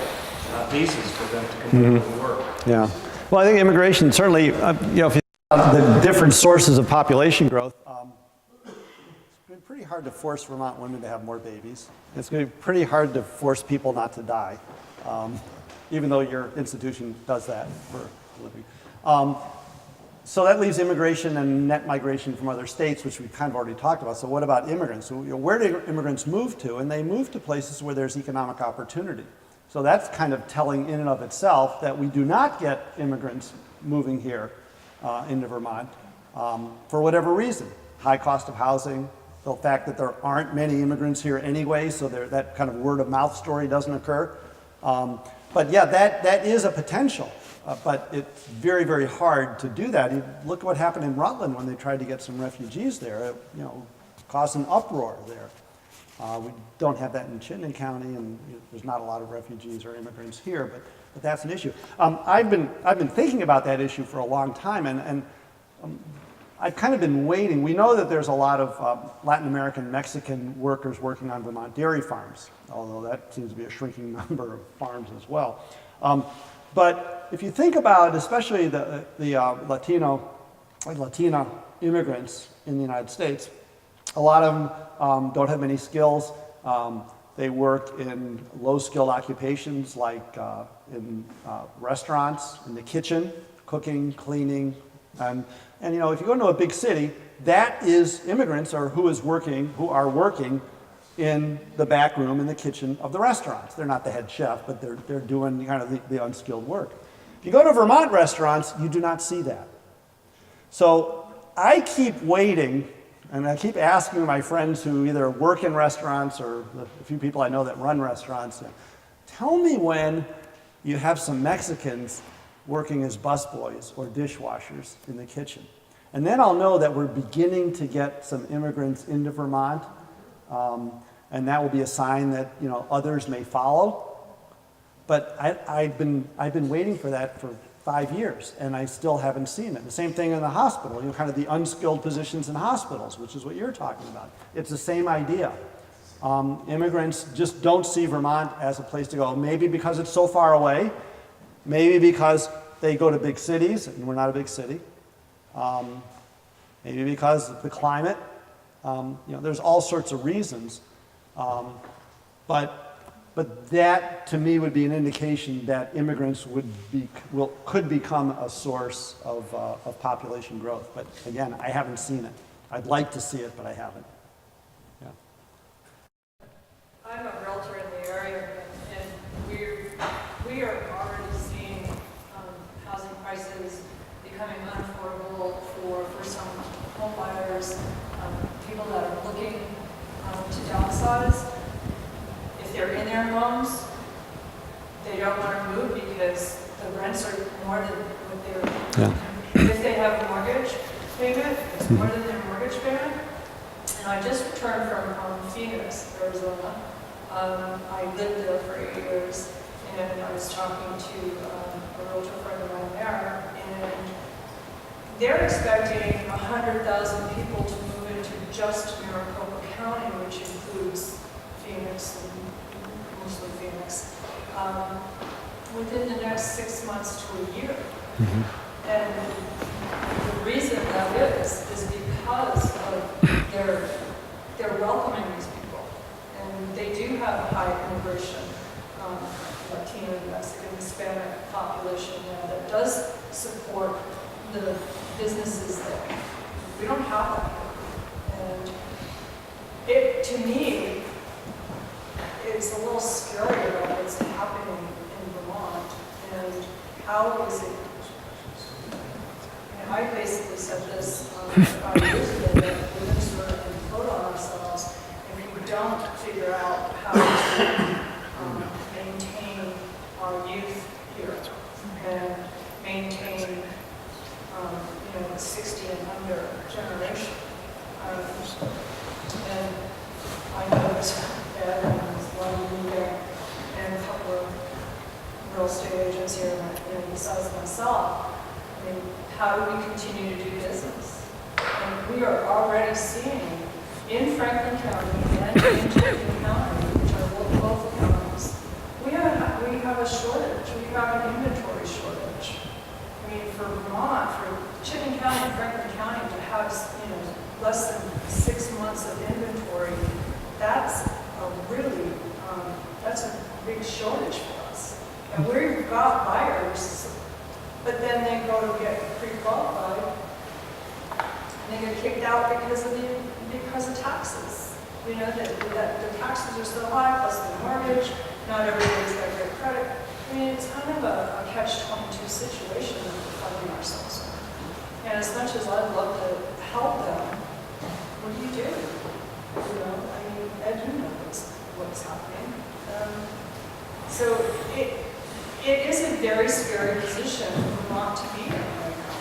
visas for them to come over and work. Yeah. Well, I think immigration certainly, you know, if you the different sources of population growth, it's been pretty hard to force Vermont women to have more babies. It's going to be pretty hard to force people not to die, even though your institution does that for a living. So that leaves immigration and net migration from other states, which we've kind of already talked about. So what about immigrants? So, you know, where do immigrants move to? And they move to places where there's economic opportunity. So that's kind of telling in and of itself that we do not get immigrants moving here into Vermont for whatever reason. High cost of housing, the fact that there aren't many immigrants here anyway, so that kind of word of mouth story doesn't occur. But yeah, that is a potential. But it's very, very hard to do that. You look at what happened in Rutland when they tried to get some refugees there. It, you know, caused an uproar there. We don't have that in Chittenden County, and there's not a lot of refugees or immigrants here, but that's an issue. I've been thinking about that issue for a long time, and I've kind of been waiting. We know that there's a lot of Latin American, Mexican workers working on Vermont dairy farms, although that seems to be a shrinking number of farms as well. But if you think about especially the Latina immigrants in the United States, a lot of them don't have many skills. They work in low-skilled occupations like in restaurants, in the kitchen, cooking, cleaning. And you know, if you go into a big city, that is immigrants or who are working in the back room, in the kitchen of the restaurants. They're not the head chef, but they're doing kind of the unskilled work. If you go to Vermont restaurants, you do not see that. So I keep waiting, and I keep asking my friends who either work in restaurants or a few people I know that run restaurants, tell me when you have some Mexicans working as busboys or dishwashers in the kitchen. And then I'll know that we're beginning to get some immigrants into Vermont, and that will be a sign that, you know, others may follow. But I've been waiting for that for 5 years, and I still haven't seen it. The same thing in the hospital, you know, kind of the unskilled positions in hospitals, which is what you're talking about. It's the same idea. Immigrants just don't see Vermont as a place to go, maybe because it's so far away, maybe because they go to big cities, and we're not a big city. Maybe because of the climate. You know, there's all sorts of reasons. But that, to me, would be an indication that immigrants could become a source of population growth. But again, I haven't seen it. I'd like to see it, but I haven't. Yeah. I'm a realtor in the area, and we are already seeing housing prices becoming unaffordable for some home buyers, people that are looking to downsize. If they're in their homes, they don't want to move because the rents are more than what they're. Yeah. If they have a mortgage payment, it's more than their mortgage payment. And I just returned from Phoenix, Arizona. I lived there for 8 years, and I was talking to a realtor friend of mine there, and they're expecting 100,000 people to move into just Maricopa County, which includes Phoenix and mostly Phoenix, within the next 6 months to a year. And the reason that is because of they're welcoming these people. And they do have a high immigration, Latino, Mexican, Hispanic population now that does support the businesses there. We don't have that here. And to me, it's a little scary about what's happening in Vermont and how is it. And I basically said this 5 years ago that we're going to sort of implode on ourselves if we don't figure out how to maintain our youth here and maintain the 60 and under generation. And I know it's bad, and there's a lot of you there, and a couple of real estate agents here, besides myself. I mean, how do we continue to do business? And we are already seeing in Franklin County and in Chittenden County, which are both counties, we have a shortage. We have an inventory shortage. I mean, for Vermont, for Chittenden County and Franklin County to have, less than 6 months of inventory, that's a big shortage for us. And we've got buyers, but then they go to get pre-qualified, and they get kicked out because of taxes. The taxes are so high, plus the mortgage. Not everybody's got great credit. I mean, it's kind of a catch-22 situation that we're finding ourselves in. And as much as I'd love to help them, what do you do? Ed, you know what's happening. So it is a very scary position for Vermont to be in right now.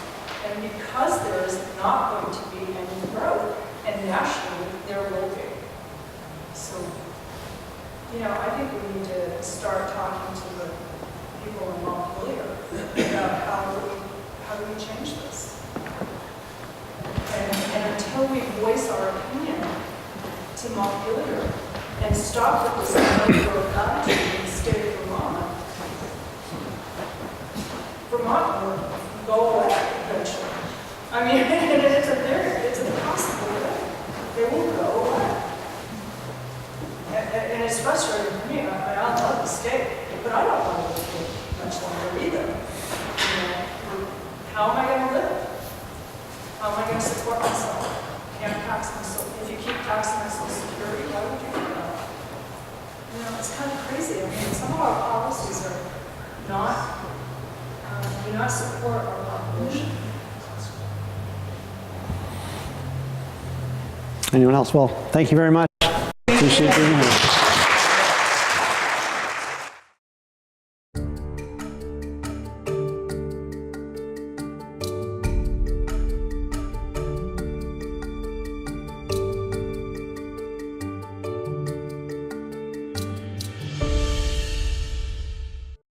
And because there is not going to be any growth, and nationally, there will be. So, I think we need to start talking to the people in Montpelier about how do we change this. until we voice our opinion to Montpelier and stop with this micro attitude in the state of Vermont, Vermont will go away eventually. I mean, it's an impossible thing. They will go away. And it's frustrating for me. I love the state, but I don't want to live here much longer either. You know, how am I going to live? How am I going to support myself? Can't tax myself. If you keep taxing my Social Security, why would you do that? You know, it's kind of crazy. I mean, some of our policies are not, do not support our population. Anyone else? Well, thank you very much. Appreciate being here.